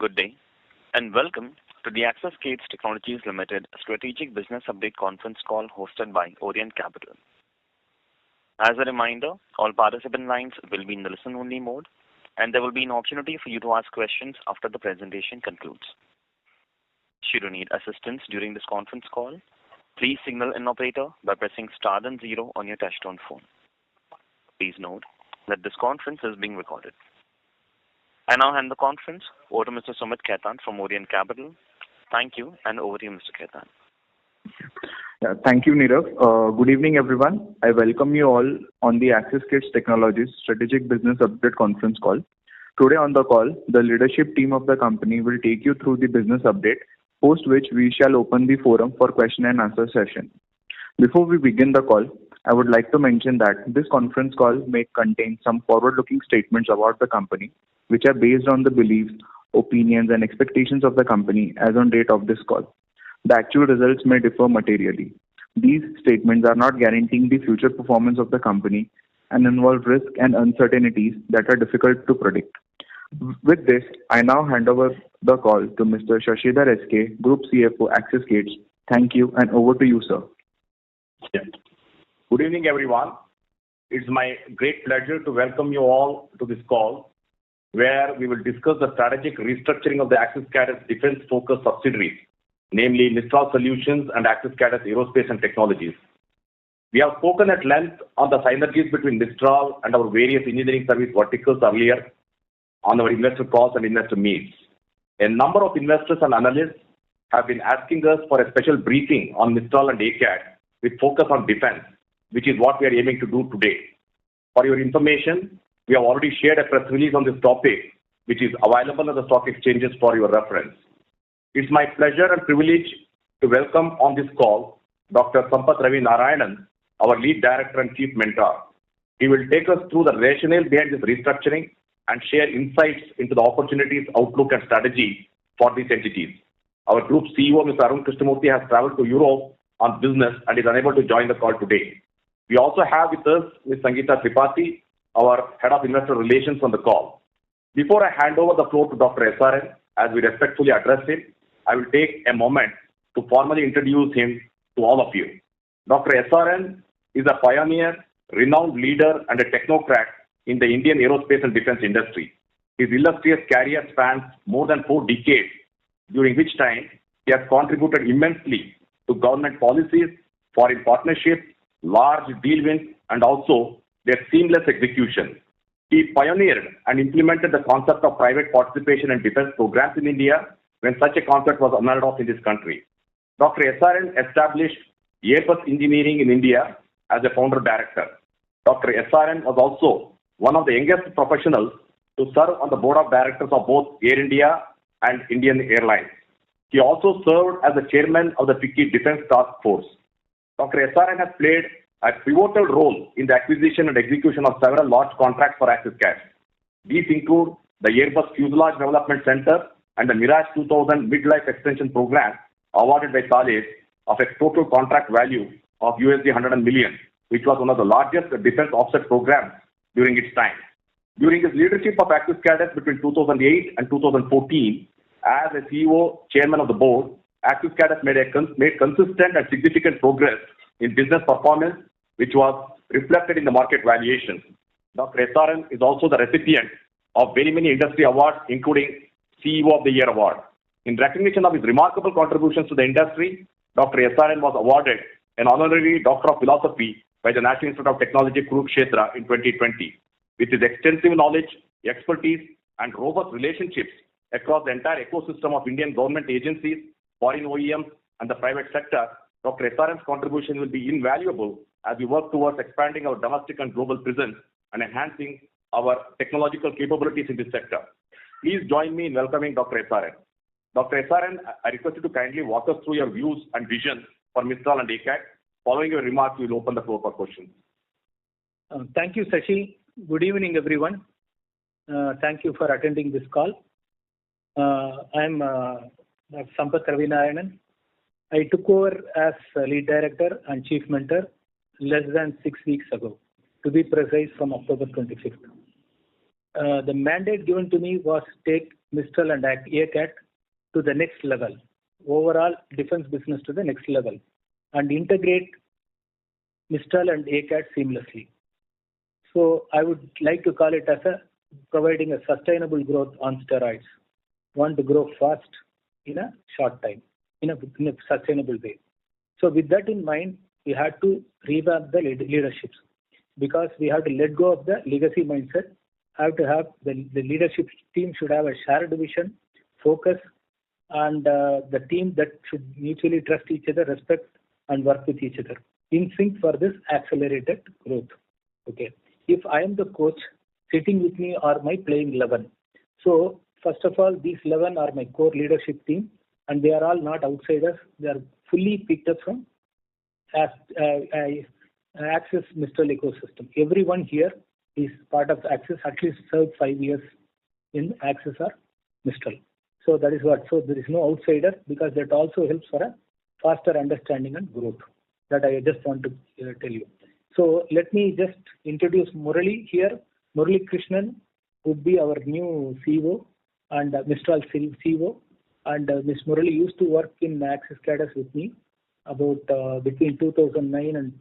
Good day, and welcome to the AXISCADES Technologies Limited Strategic Business Update Conference Call hosted by Orient Capital. As a reminder, all participant lines will be in the listen-only mode, and there will be an opportunity for you to ask questions after the presentation concludes. Should you need assistance during this conference call, please signal an operator by pressing star then 0 on your touchtone phone. Please note that this conference is being recorded. I now hand the conference over to Mr. Sumit Khaitan from Orient Capital. Thank you, and over to you, Mr. Khaitan. Yeah, thank you, Nirav. Good evening, everyone. I welcome you all on the AXISCADES Technologies Strategic Business Update Conference Call. Today on the call, the leadership team of the company will take you through the business update, post which we shall open the forum for question and answer session. Before we begin the call, I would like to mention that this conference call may contain some forward-looking statements about the company, which are based on the beliefs, opinions, and expectations of the company as on date of this call. The actual results may differ materially. These statements are not guaranteeing the future performance of the company and involve risks and uncertainties that are difficult to predict. With this, I now hand over the call to Mr. Shashidhar SK, Group CFO, AXISCADES. Thank you, and over to you, sir. Yeah. Good evening, everyone. It's my great pleasure to welcome you all to this call, where we will discuss the strategic restructuring of the AXISCADES defense-focused subsidiaries, namely Mistral Solutions and AXISCADES Aerospace and Technologies. We have spoken at length on the synergies between Mistral and our various engineering service verticals earlier on our investor calls and investor meets. A number of investors and analysts have been asking us for a special briefing on Mistral and ACAD with focus on defense, which is what we are aiming to do today. For your information, we have already shared a press release on this topic, which is available at the stock exchanges for your reference. It's my pleasure and privilege to welcome on this call Dr. Sampath Ravi Narayanan, our lead director and chief mentor. He will take us through the rationale behind this restructuring and share insights into the opportunities, outlook, and strategy for these entities. Our group CEO, Mr. Arun Krishnamurthy, has traveled to Europe on business and is unable to join the call today. We also have with us Ms. Sangeeta Tripathi, our Head of Investor Relations, on the call. Before I hand over the floor to Dr. SRN, as we respectfully address him, I will take a moment to formally introduce him to all of you. Dr. SRN is a pioneer, renowned leader, and a technocrat in the Indian aerospace and defense industry. His illustrious career spans more than 4 decades, during which time he has contributed immensely to government policies, foreign partnerships, large deal wins, and also their seamless execution. He pioneered and implemented the concept of private participation in defense programs in India when such a concept was unheard of in this country. Dr. SRN established Airbus Engineering in India as a founder director. Dr. SRN was also one of the youngest professionals to serve on the board of directors of both Air India and Indian Airlines. He also served as the chairman of the FICCI Defense Task Force. Dr. SRN has played a pivotal role in the acquisition and execution of several large contracts for AXISCADES. These include the Airbus Fuselage Development Center and the Mirage 2000 Mid-Life Extension Program awarded by Thales of a total contract value of $100 million, which was one of the largest defense offset programs during its time. During his leadership of AXISCADES between 2008 and 2014, as a CEO, chairman of the board, AXISCADES made consistent and significant progress in business performance, which was reflected in the market valuation. Dr. SRN is also the recipient of very many industry awards, including CEO of the Year Award. In recognition of his remarkable contributions to the industry, Dr. SRN was awarded an honorary Doctor of Philosophy by the National Institute of Technology, Kurukshetra in 2020. With his extensive knowledge, expertise, and robust relationships across the entire ecosystem of Indian government agencies, foreign OEMs, and the private sector, Dr. SRN's contribution will be invaluable as we work towards expanding our domestic and global presence and enhancing our technological capabilities in this sector. Please join me in welcoming Dr. SRN. Dr. SRN, I request you to kindly walk us through your views and visions for Mistral and ACAD. Following your remarks, we will open the floor for questions. Thank you, Sashi. Good evening, everyone. Thank you for attending this call. I am Dr. Sampath Ravi Narayanan. I took over as lead director and chief mentor less than 6 weeks ago, to be precise, from October 25th. The mandate given to me was to take Mistral and ACAT to the next level, overall defense business to the next level, and integrate Mistral and ACAT seamlessly. So I would like to call it as providing a sustainable growth on steroids. Want to grow fast in a short time, in a sustainable way. So with that in mind, we had to revamp the leaderships, because we have to let go of the legacy mindset. Have to have the leadership team should have a shared vision, focus, and the team that should mutually trust each other, respect, and work with each other in sync for this accelerated growth. Okay. If I am the coach, sitting with me are my playing 11. So first of all, these 11 are my core leadership team, and they are all not outsiders. They are fully picked up from Axis Mistral ecosystem. Everyone here is part of Axis, at least served 5 years in Axis or Mistral. So that is what. So there is no outsider, because that also helps for a faster understanding and growth. That I just want to tell you. So let me just introduce Murali here. Murali Krishnan would be our new CEO and Mistral CEO. And Ms. Murali used to work in AXISCADES with me about between 2009 and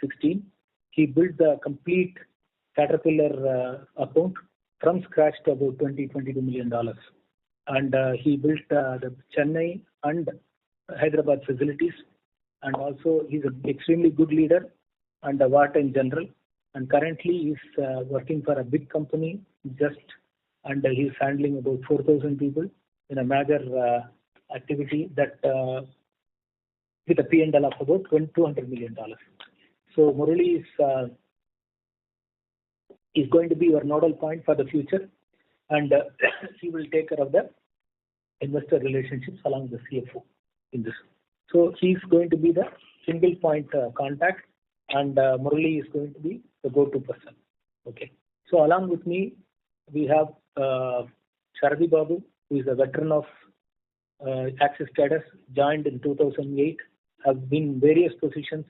16. He built the complete Caterpillar account from scratch to about $22 million. And he built the Chennai and Hyderabad facilities. And also he's an extremely good leader and a wartime general. And currently he's working for a big company and he's handling about 4,000 people in a major activity that with a P&L of about $200 million. So Murali is going to be your nodal point for the future, and he will take care of the investor relationships along with the CFO in this. So he's going to be the single point contact, and Murali is going to be the go-to person. Okay. So along with me, we have Sharadi Babu, who is a veteran of AXISCADES, joined in 2008, has been in various positions,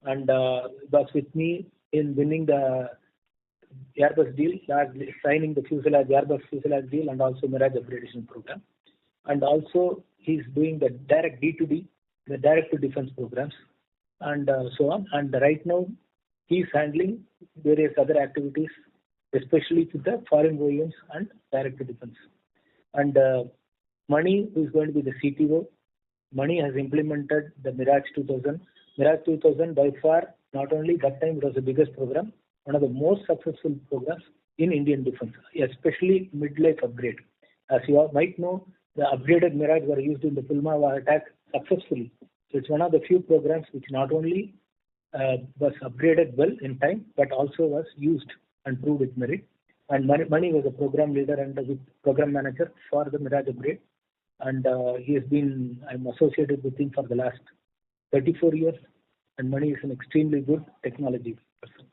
and was with me in winning the Airbus deal, signing the Airbus fuselage deal, and also Mirage upgradation program. And also he's doing the direct D2D, the direct to defense programs, and so on. And right now he's handling various other activities, especially with the foreign OEMs and direct to defense. And Mani, who is going to be the CTO, Mani has implemented the Mirage 2000. Mirage 2000 by far, not only that time it was the biggest program, one of the most successful programs in Indian defense, especially mid-life upgrade. As you all might know, the upgraded Mirage were used in the Pulwama attack successfully. So it's one of the few programs which not only was upgraded well in time, but also was used and proved its merit. And Mani was a program leader and a program manager for the Mirage upgrade. And I'm associated with him for the last 34 years. And Mani is an extremely good technology person.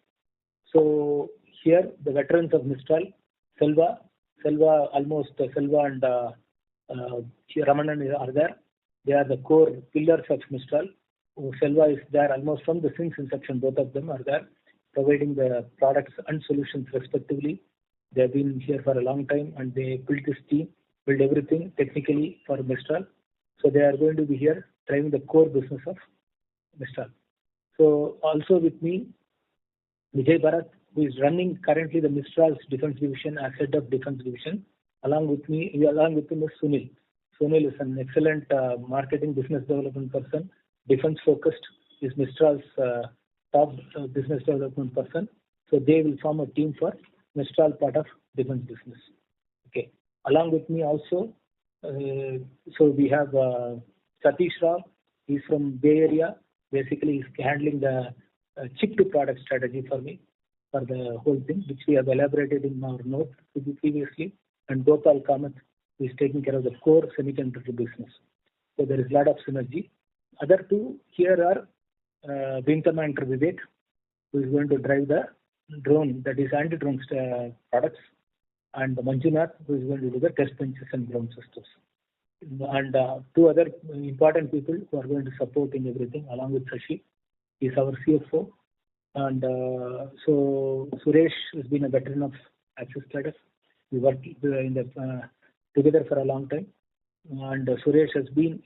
So here, the veterans of Mistral, Selva and Ramanan are there. They are the core pillars of Mistral. Selva is there almost from the since inception. Both of them are there, providing the products and solutions respectively. They have been here for a long time, and they built this team, build everything technically for Mistral. So they are going to be here driving the core business of Mistral. So also with me, Vijay Bharat, who is running currently the Mistral's defense division as head of defense division. Along with him is Sunil. Sunil is an excellent marketing business development person, defense focused, is Mistral's top business development person. So they will form a team for Mistral part of defense business. Okay. Along with me also, so we have Satish Rao. He's from Bay Area. Basically, he's handling the chip to product strategy for me, for the whole thing, which we have elaborated in our note previously. And Gopal Kamath is taking care of the core semiconductor business. So there is a lot of synergy. Other two here are Wing Commander Vivek, who is going to drive the drone, that is anti-drone products, and Manjunath, who is going to do the test benches and ground systems. And two other important people who are going to support in everything, along with Sashi, is our CFO. And so Suresh has been a veteran of AXISCADES. We worked in the together for a long time. And Suresh has been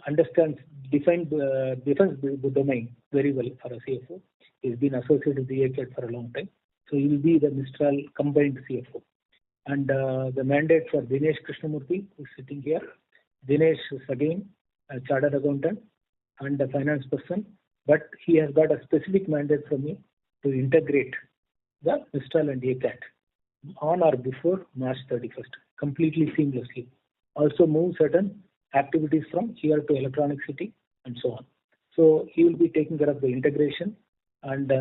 understands defines the domain very well for a CFO. He's been associated with the AXISCADES for a long time. So he will be the Mistral combined CFO. And the mandate for Dinesh Krishnamurthy, who is sitting here. Dinesh is again a chartered accountant and a finance person, but he has got a specific mandate from me to integrate the Mistral and ACAT on or before March 31st, completely seamlessly. Also move certain activities from here to Electronic City and so on. So he will be taking care of the integration and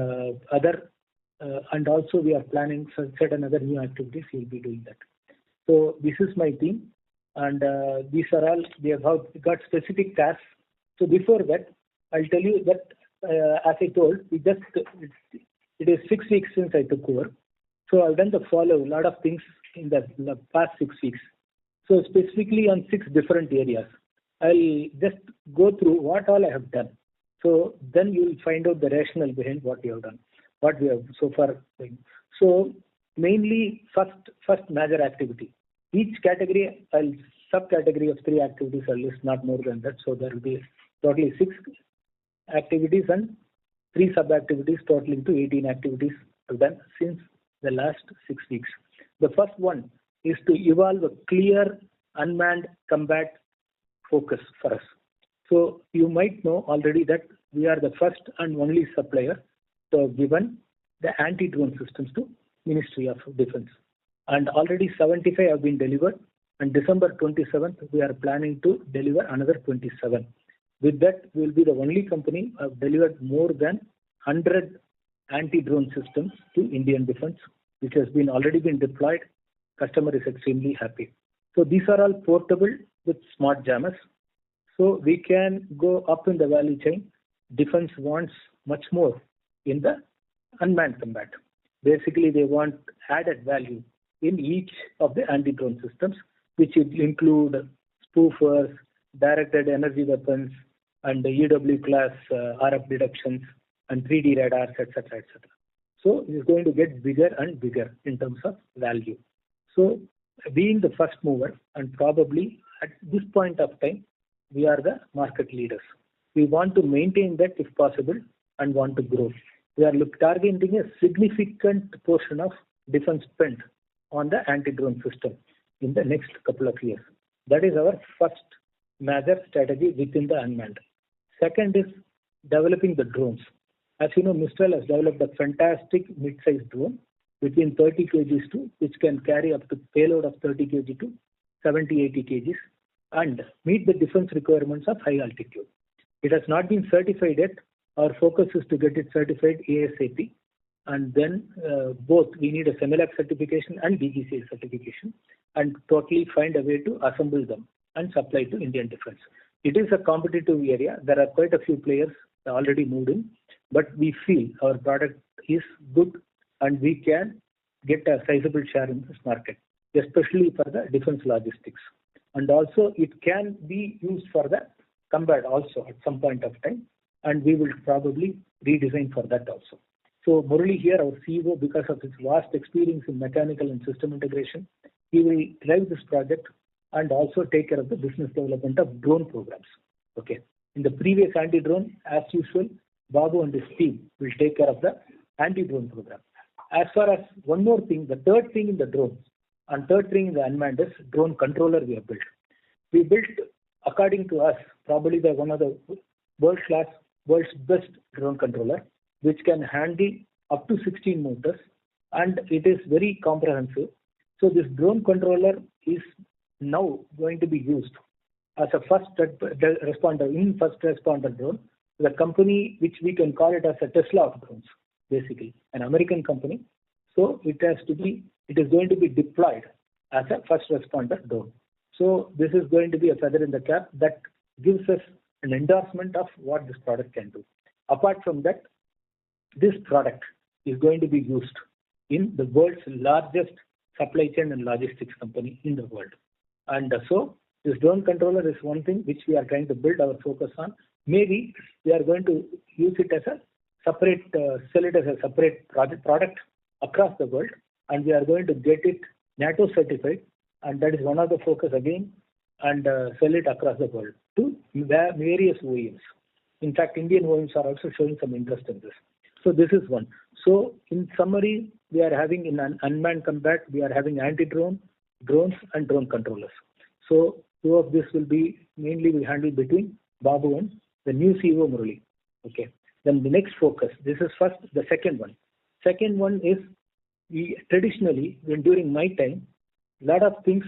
and also we are planning certain other new activities. He will be doing that. So this is my team, and these are all, we have got specific tasks. So before that, I'll tell you that as I told, it is 6 weeks since I took over. So I've done a lot of things in the past 6 weeks. So specifically on 6 different areas, I'll just go through what all I have done. So then you will find out the rationale behind what we have done, what we have so far done. So mainly first major activity. Each category, subcategory of 3 activities, I'll list not more than that. So there will be totally 6 activities and 3 sub-activities totaling to 18 activities I've done since the last 6 weeks. The first one is to evolve a clear unmanned combat focus for us. So you might know already that we are the first and only supplier to have given the anti-drone systems to Ministry of Defense. And already 75 have been delivered, and December 27th we are planning to deliver another 27. With that, we will be the only company who have delivered more than 100 anti-drone systems to Indian Defense, which has already been deployed. Customer is extremely happy. So these are all portable with smart jammers. So we can go up in the value chain. Defense wants much more in the unmanned combat. Basically, they want added value in each of the anti-drone systems, which include spoofers, directed energy weapons, and the EW class RF detections, and 3D radars, etc., etc. So it is going to get bigger and bigger in terms of value. So being the first mover, and probably at this point of time, we are the market leaders. We want to maintain that if possible and want to grow. We are targeting a significant portion of defense spend on the anti-drone system in the next couple of years. That is our first major strategy within the unmanned. Second is developing the drones. As you know, Mistral has developed a fantastic mid-sized drone between 30 kgs to, which can carry up to payload of 30 kg to 70-80 kgs and meet the defense requirements of high altitude. It has not been certified yet. Our focus is to get it certified ASAP, and then both we need a CEMELAC certification and DGCA certification, and totally find a way to assemble them and supply to Indian Defense. It is a competitive area. There are quite a few players already moved in, but we feel our product is good and we can get a sizable share in this market, especially for the defense logistics. And also it can be used for the combat also at some point of time, and we will probably redesign for that also. So Murali here, our CEO, because of his vast experience in mechanical and system integration, he will drive this project and also take care of the business development of drone programs. Okay. In the previous anti-drone, as usual, Babu and his team will take care of the anti-drone program. As far as one more thing, the third thing in the drones and third thing in the unmanned is drone controller we have built. We built, according to us, probably one of the world's best drone controller, which can handle up to 16 motors, and it is very comprehensive. So this drone controller is now going to be used as a first responder drone. The company, which we can call it as a Tesla of drones, basically an American company. So it is going to be deployed as a first responder drone. So this is going to be a feather in the cap that gives us an endorsement of what this product can do. Apart from that, this product is going to be used in the world's largest supply chain and logistics company in the world. And so this drone controller is one thing which we are trying to build our focus on. Maybe we are going to use it as a separate, sell it as a separate product across the world, and we are going to get it NATO certified and that is one of the focus again, and sell it across the world to various OEMs. In fact, Indian OEMs are also showing some interest in this. So this is one. So in summary, we are having in an unmanned combat, we are having anti-drone, drones, and drone controllers. So two of this will be mainly we handle between Babu and the new CEO Murali. Okay. Then the next focus. This is first. The second one. Second one is we traditionally, when during my time, lot of things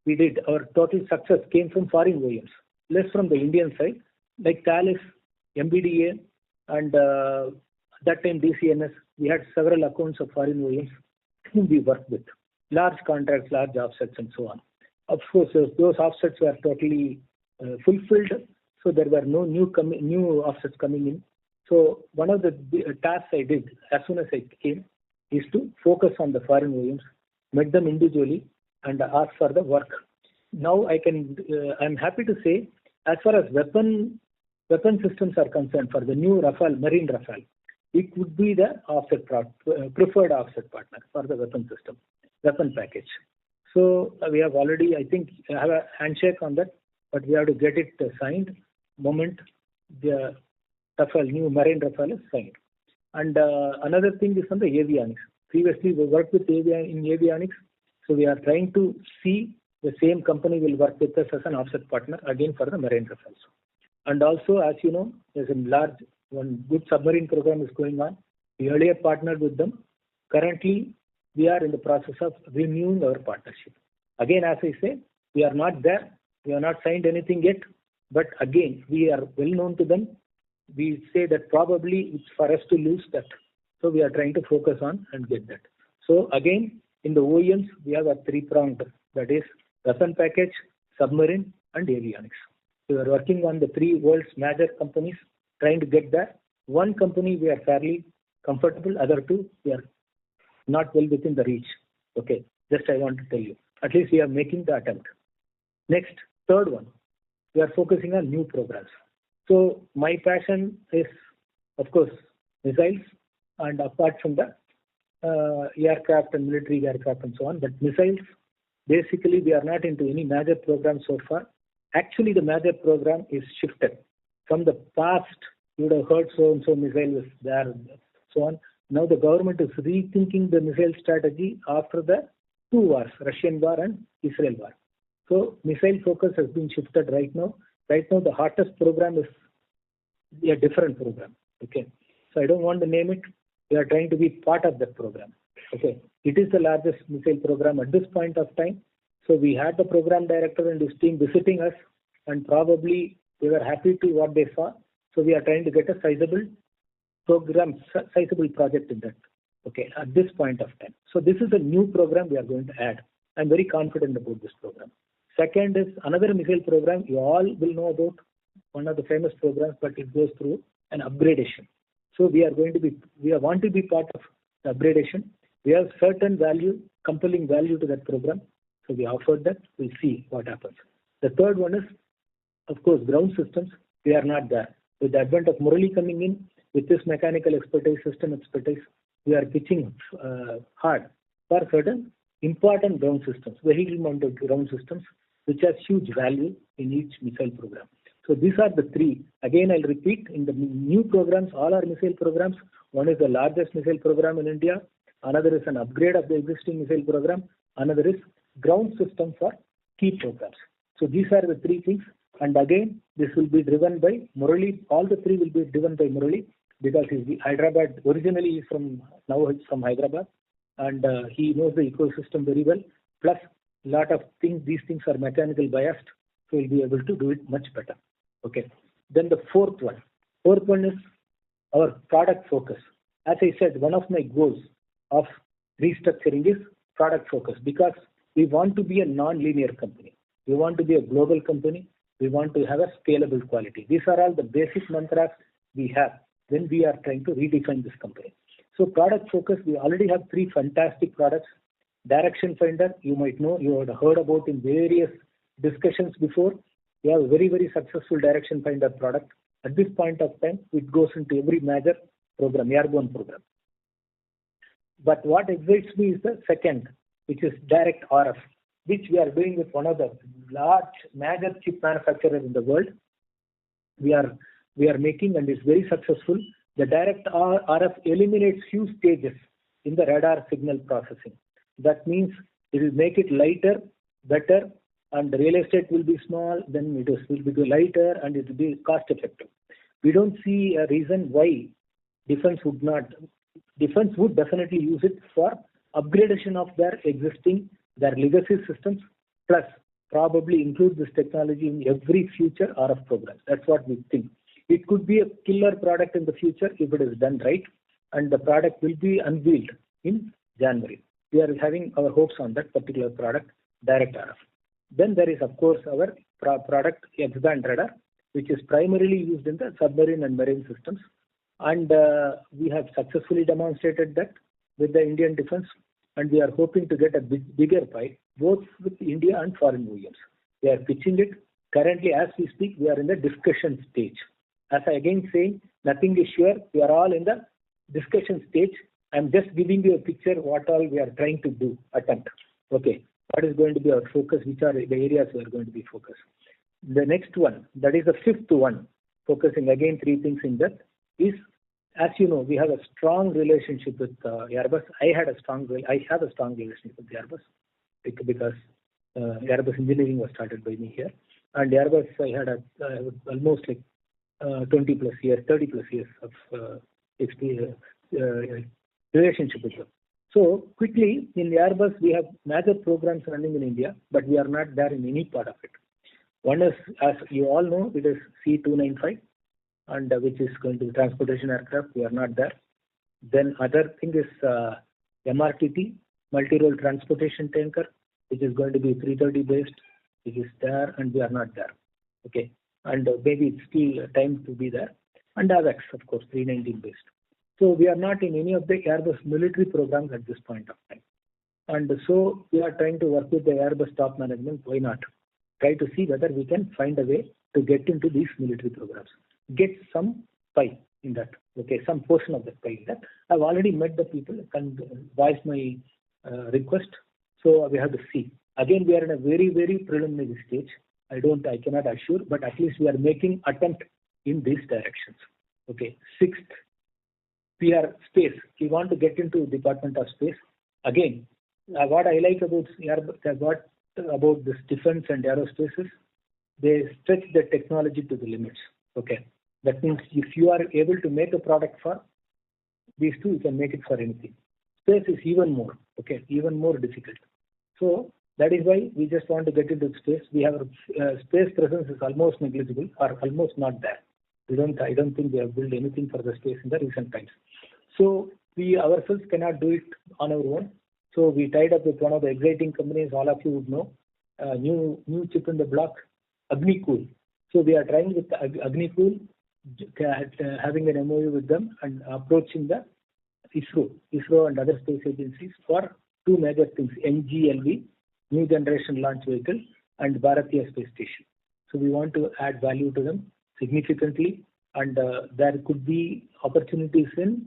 we did. Our total success came from foreign OEMs, less from the Indian side, like Thales, MBDA, and that time DCNS. We had several accounts of foreign OEMs whom we worked with. Large contracts, large offsets, and so on. Of course, those offsets were totally fulfilled, so there were no new offsets coming in. So one of the tasks I did as soon as I came is to focus on the foreign OEMs, met them individually, and ask for the work. Now I'm happy to say, as far as weapon systems are concerned, for the new Rafale, Marine Rafale, it would be the preferred offset partner for the weapon system, weapon package. So we have already, I think, have a handshake on that, but we have to get it signed moment the Rafale, new Marine Rafale is signed. And another thing is on the avionics. Previously, we worked with in avionics, so we are trying to see the same company will work with us as an offset partner again for the Marine Rafales. And also, as you know, there's one good submarine program is going on. We earlier partnered with them. Currently, we are in the process of renewing our partnership. Again, as I say, we are not there. We have not signed anything yet. But again, we are well known to them. We say that probably it's for us to lose that. So we are trying to focus on and get that. So again, in the OEMs, we have a three-pronged, that is weapon package, submarine, and avionics. We are working on the three world's major companies, trying to get that. One company we are fairly comfortable, other two we are not well within the reach. Okay, just I want to tell you. At least we are making the attempt. Next, third one, we are focusing on new programs. So my passion is, of course, missiles, and apart from the aircraft and military aircraft and so on, but missiles, basically we are not into any major program so far. Actually, the major program is shifted. From the past, you would have heard so-and-so missile is there and so on. Now the government is rethinking the missile strategy after the two wars, Russian war and Israel war. So missile focus has been shifted right now. Right now, the hottest program is a different program. Okay, so I don't want to name it. We are trying to be part of that program. Okay, it is the largest missile program at this point of time. So we had the program director and his team visiting us, and probably they were happy to what they saw. So we are trying to get a sizable program, sizable project in that. Okay, at this point of time. So this is a new program we are going to add. I'm very confident about this program. Second is another missile program you all will know about, one of the famous programs, but it goes through an upgradation. So we want to be part of the upgradation. We have certain value, compelling value to that program. So we offered that. We'll see what happens. The third one is, of course, ground systems. We are not there. With the advent of Murali coming in, with this mechanical expertise, system expertise, we are pitching hard for certain important ground systems, vehicle-mounted ground systems, which has huge value in each missile program. So these are the three. Again, I'll repeat, in the new programs, all our missile programs, one is the largest missile program in India, another is an upgrade of the existing missile program, another is ground system for key programs. So these are the three things. And again, this will be driven by Murali. All the three will be driven by Murali because he's Hyderabad. Originally, he's from Hyderabad, and he knows the ecosystem very well. Plus, a lot of things, these things are mechanical biased, so he'll be able to do it much better. Okay. Then the fourth one is our product focus. As I said, one of my goals of restructuring is product focus because we want to be a non-linear company. We want to be a global company. We want to have a scalable quality. These are all the basic mantras we have when we are trying to redefine this company. So product focus, we already have three fantastic products. Direction Finder, you might know, you have heard about in various discussions before. We have a very, very successful Direction Finder product. At this point of time, it goes into every major program, airborne program. But what excites me is the second, which is direct RF. which we are doing with one of the large major chip manufacturers in the world. We are making, and it's very successful. The direct RF eliminates few stages in the radar signal processing. That means it will make it lighter, better, and the real estate will be small, then it will be lighter, and it will be cost effective. We don't see a reason why defense would not. Defense would definitely use it for upgradation of their legacy systems, plus probably include this technology in every future RF program. That's what we think. It could be a killer product in the future if it is done right, and the product will be unveiled in January. We are having our hopes on that particular product, direct RF. Then there is, of course, our product X-band radar, which is primarily used in the submarine and marine systems. And we have successfully demonstrated that with the Indian defense, and we are hoping to get a bigger pie, both with India and foreign OEMs. We are pitching it. Currently, as we speak, we are in the discussion stage. As I again saying, nothing is sure. We are all in the discussion stage. I'm just giving you a picture what all we are trying to attempt. Okay, what is going to be our focus? Which are the areas we are going to be focused? The next one, that is the fifth one, focusing again 3 things in that, is, as you know, we have a strong relationship with Airbus. I have a strong relationship with Airbus because Airbus engineering was started by me here. And Airbus, I had almost like 20 plus years, 30 plus years of experience, relationship with them. So quickly, in the Airbus, we have major programs running in India, but we are not there in any part of it. One is, as you all know, it is C295, and which is going to be transportation aircraft. We are not there. Then other thing is MRTT, multi-role transportation tanker, which is going to be 330 based, which is there, and we are not there. Okay, and maybe it's still time to be there. And AVAX, of course, 319 based. So we are not in any of the Airbus military programs at this point of time. And so we are trying to work with the Airbus top management. Why not? Try to see whether we can find a way to get into these military programs. Get some pie in that. Okay, some portion of that pie in that. I've already met the people and voiced my request. So we have to see. Again, we are in a very, very preliminary stage. I cannot assure, but at least we are making attempt in these directions. Okay. Sixth, we are space. We want to get into Department of Space. Again, what I like about this defense and aerospace is they stretch the technology to the limits. Okay. That means if you are able to make a product for these two, you can make it for anything. Space is even more, okay, even more difficult. So that is why we just want to get into space. We have space presence is almost negligible or almost not there. I don't think we have built anything for the space in the recent times. So we ourselves cannot do it on our own. So we tied up with one of the exciting companies, all of you would know, new chip in the block, Agnicool. So we are trying with Agnicool, having an MOU with them and approaching the ISRO and other space agencies for 2 major things, NGLV, New Generation Launch Vehicle, and Bharatiya Space Station. So we want to add value to them significantly, and there could be opportunities in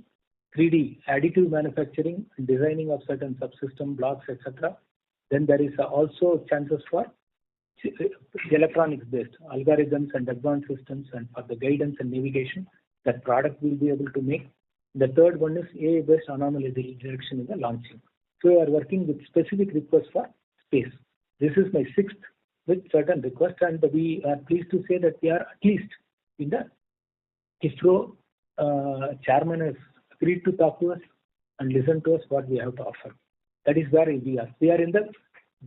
3D additive manufacturing, designing of certain subsystem blocks, etc. Then there is also chances for electronics based algorithms and advanced systems, and for the guidance and navigation that product will be able to make. The third one is AI based anomaly detection in the launching. So we are working with specific requests for space. This is my 6th with certain requests, and we are pleased to say that we are at least in the ISRO chairman has agreed to talk to us and listen to us what we have to offer. That is where we are. We are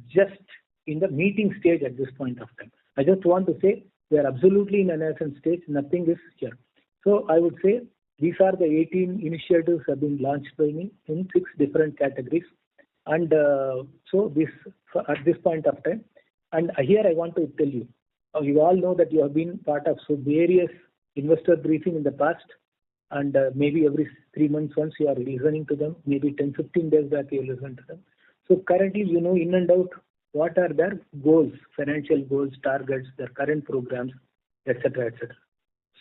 just in the meeting stage at this point of time. I just want to say we are absolutely in an nascent stage. Nothing is here. So I would say these are the 18 initiatives have been launched by me in 6 different categories. And so this at this point of time. And here I want to tell you, you all know that you have been part of various investor briefing in the past, and maybe every 3 months once you are listening to them, maybe 10-15 days back you listen to them. So currently you know in and out what are their goals, financial goals, targets, their current programs, etc., etc.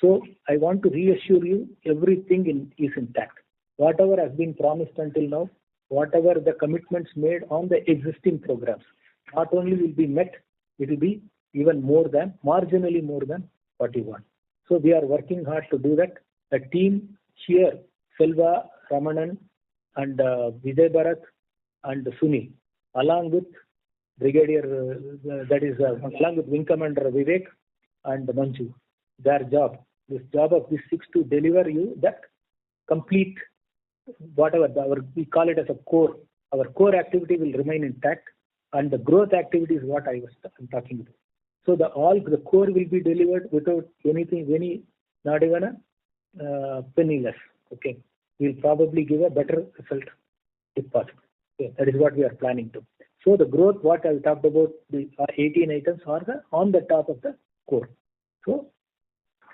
So I want to reassure you everything is intact. Whatever has been promised until now, whatever the commitments made on the existing programs, not only will be met, it will be even marginally more than what you want. So we are working hard to do that. The team here, Selva, Ramanan, and Vijay Bharat, and Sunil, along with Brigadier, along with Wing Commander Vivek and Manju, this job of these 6 to deliver you that complete, whatever, we call it as a core. Our core activity will remain intact, and the growth activity is what I'm talking about. So the core will be delivered without not even a penny less. Okay, we'll probably give a better result if possible. Okay, that is what we are planning to. So the growth, what I talked about, the 18 items are on the top of the core. So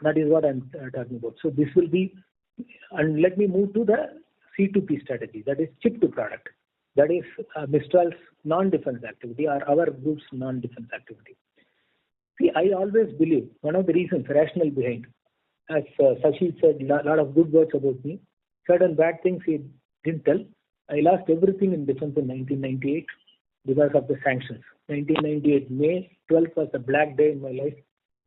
that is what I'm talking about. So this will be, and let me move to the C2P strategy, that is chip to product. That is Mistral's non-defense activity or our group's non-defense activity. See, I always believe one of the reasons, rationale behind, as Sashi said, a lot of good words about me, certain bad things he didn't tell. I lost everything in defense in 1998 because of the sanctions. 1998 May 12th was a black day in my life.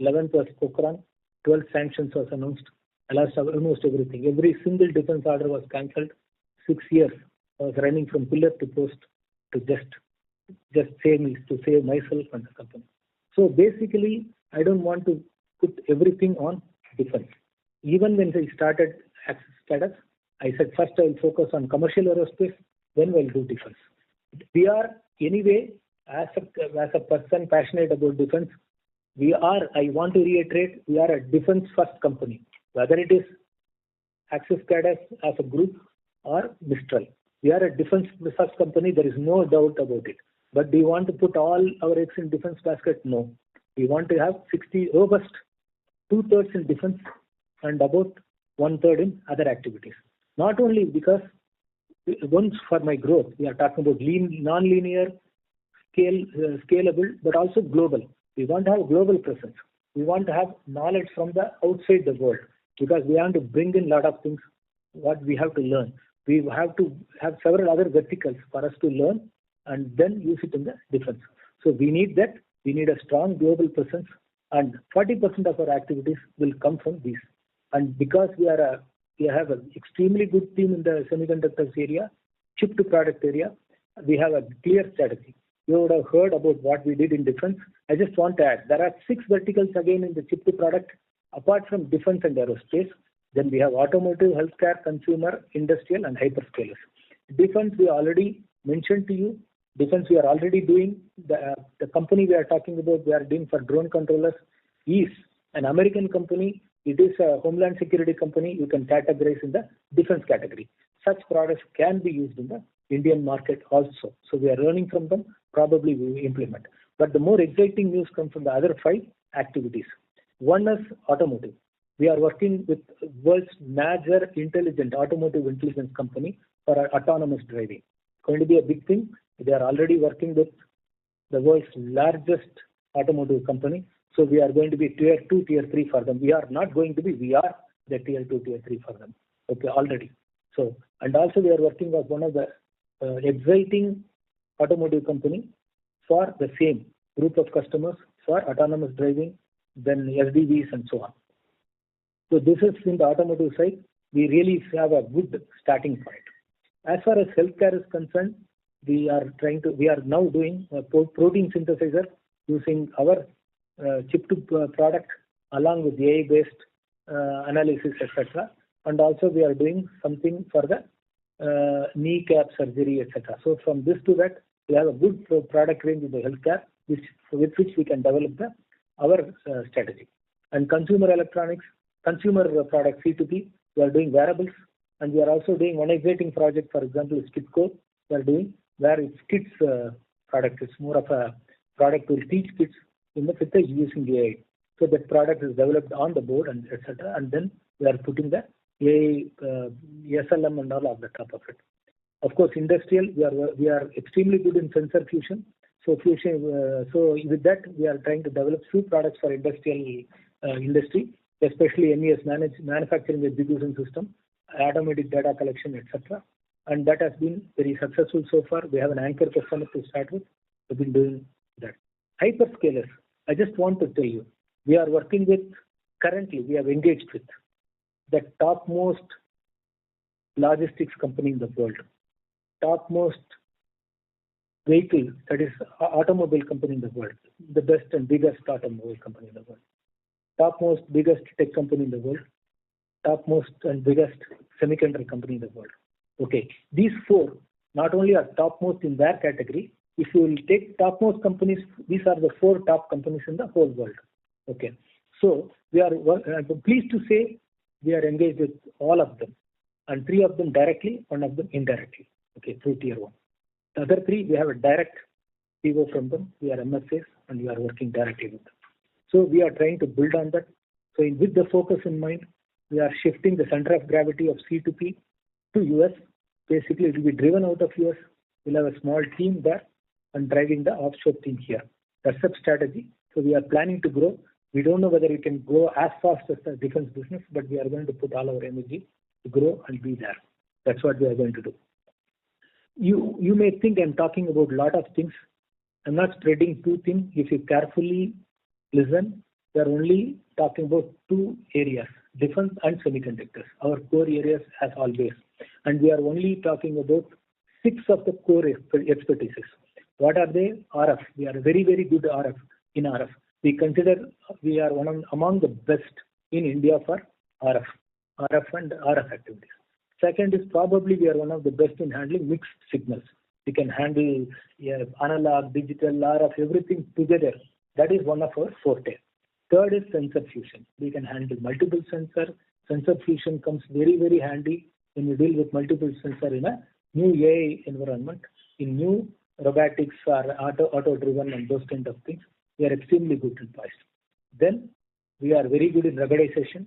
11th was Pokhran. 12th sanctions was announced. I lost almost everything. Every single defense order was cancelled. 6 years I was running from pillar to post to just save myself and the company. So basically, I don't want to put everything on defense. Even when I started AXISCADES, I said first I will focus on commercial aerospace, then we'll do defense. We are anyway, as a person passionate about defense, I want to reiterate, we are a defense first company, whether it is AXISCADES as a group or Mistral. We are a defense first company, there is no doubt about it. But do you want to put all our eggs in defense basket? No. We want to have 60 robust, 2/3 in defense and about 1/3 in other activities. Not only because once for my growth, we are talking about non-linear, scalable, but also global. We want to have global presence. We want to have knowledge from the outside the world because we want to bring in a lot of things what we have to learn. We have to have several other verticals for us to learn and then use it in the defense. So we need that. We need a strong global presence, and 40% of our activities will come from these. And because we have an extremely good team in the semiconductors area, chip to product area, we have a clear strategy. You would have heard about what we did in defense. I just want to add, there are 6 verticals again in the chip to product, apart from defense and aerospace. Then we have automotive, healthcare, consumer, industrial, and hyperscalers. Defense, we already mentioned to you. Defense, we are already doing. The company we are talking about, we are doing for drone controllers, is an American company. It is a homeland security company. You can categorize in the defense category. Such products can be used in the Indian market also. So we are learning from them. Probably we will implement. But the more exciting news comes from the other 5 activities. One is automotive. We are working with world's major intelligent automotive intelligence company for autonomous driving. Going to be a big thing. They are already working with the world's largest automotive company. So we are going to be tier 2, tier 3 for them. We are the tier 2, tier 3 for them. Okay, already. So, and also we are working with one of the exciting automotive company for the same group of customers for autonomous driving, then SDVs and so on. So this is in the automotive side. We really have a good starting point. As far as healthcare is concerned, we are now doing a protein synthesizer using our chip to product along with AI-based analysis, etc. And also we are doing something for the kneecap surgery, etc. So from this to that, we have a good product range in the healthcare, with which we can develop our strategy. And consumer electronics, consumer product C2P, we are doing wearables, and we are also doing one exciting project, for example, is KidCo. We are doing where it's kids product. It's more of a product to teach kids in the fitness using AI. So that product is developed on the board and etc. And then we are putting the AI, SLM and all of the top of it. Of course, industrial, we are extremely good in sensor fusion. So with that, we are trying to develop few products for industrial industry, especially MES manufacturing execution system, automatic data collection, etc. And that has been very successful so far. We have an anchor customer to start with. We've been doing Hyperscalers, I just want to tell you, we are working with, currently we have engaged with the topmost logistics company in the world, topmost vehicle, that is automobile company in the world, the best and biggest automobile company in the world, topmost biggest tech company in the world, topmost and biggest semiconductor company in the world. Okay, these four not only are topmost in their category, if you will take topmost companies, these are the four top companies in the whole world. Okay, so we are pleased to say we are engaged with all of them, and three of them directly, one of them indirectly. Okay, through tier one. The other three, we have a direct PO from them. We are MSAs and we are working directly with them. So we are trying to build on that. So with the focus in mind, we are shifting the center of gravity of C2P to US. Basically, it will be driven out of US. We'll have a small team there and driving the offshore team here. That's the strategy. So we are planning to grow. We don't know whether we can grow as fast as the defense business, but we are going to put all our energy to grow and be there. That's what we are going to do. You may think I'm talking about a lot of things. I'm not spreading too thin. If you carefully listen, we are only talking about two areas, defense and semiconductors, our core areas as always. And we are only talking about 6 of the core expertises. What are they? RF. We are very, very good in RF. We consider we are among the best in India for RF and RF activities. Second is probably we are one of the best in handling mixed signals. We can handle analog, digital, RF, everything together. That is one of our forte. Third is sensor fusion. We can handle multiple sensor. Sensor fusion comes very, very handy when you deal with multiple sensor in a new AI environment, in new robotics or auto-driven and those kind of things. We are extremely good in poised. Then we are very good in ruggedization.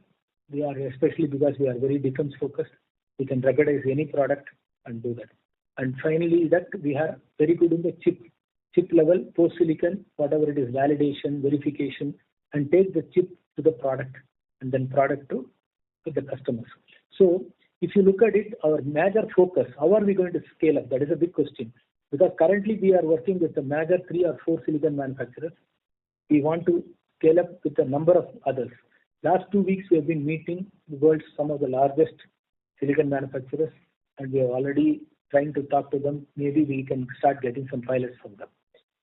We are, especially because we are very defense focused, we can ruggedize any product and do that. And finally, that we are very good in the chip level, post-silicon, whatever it is, validation, verification, and take the chip to the product and then product to the customers. So if you look at it, our major focus, how are we going to scale up? That is a big question. Because currently we are working with the major 3 or 4 silicon manufacturers. We want to scale up with a number of others. Last 2 weeks we have been meeting the world's some of the largest silicon manufacturers, and we are already trying to talk to them. Maybe we can start getting some pilots from them.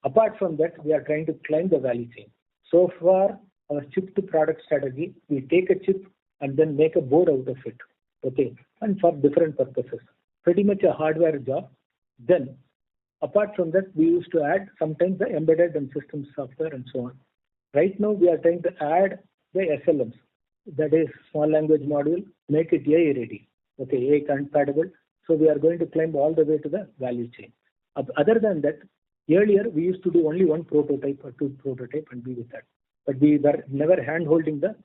Apart from that, we are trying to climb the value chain. So far, our chip to product strategy, we take a chip and then make a board out of it. Okay, and for different purposes. Pretty much a hardware job. Then, apart from that, we used to add sometimes the embedded and system software and so on. Right now, we are trying to add the SLMs, that is small language module, make it AI ready. Okay, AI compatible. So we are going to climb all the way to the value chain. Other than that, earlier we used to do only 1 prototype or 2 prototype and be with that. But we were never hand holding the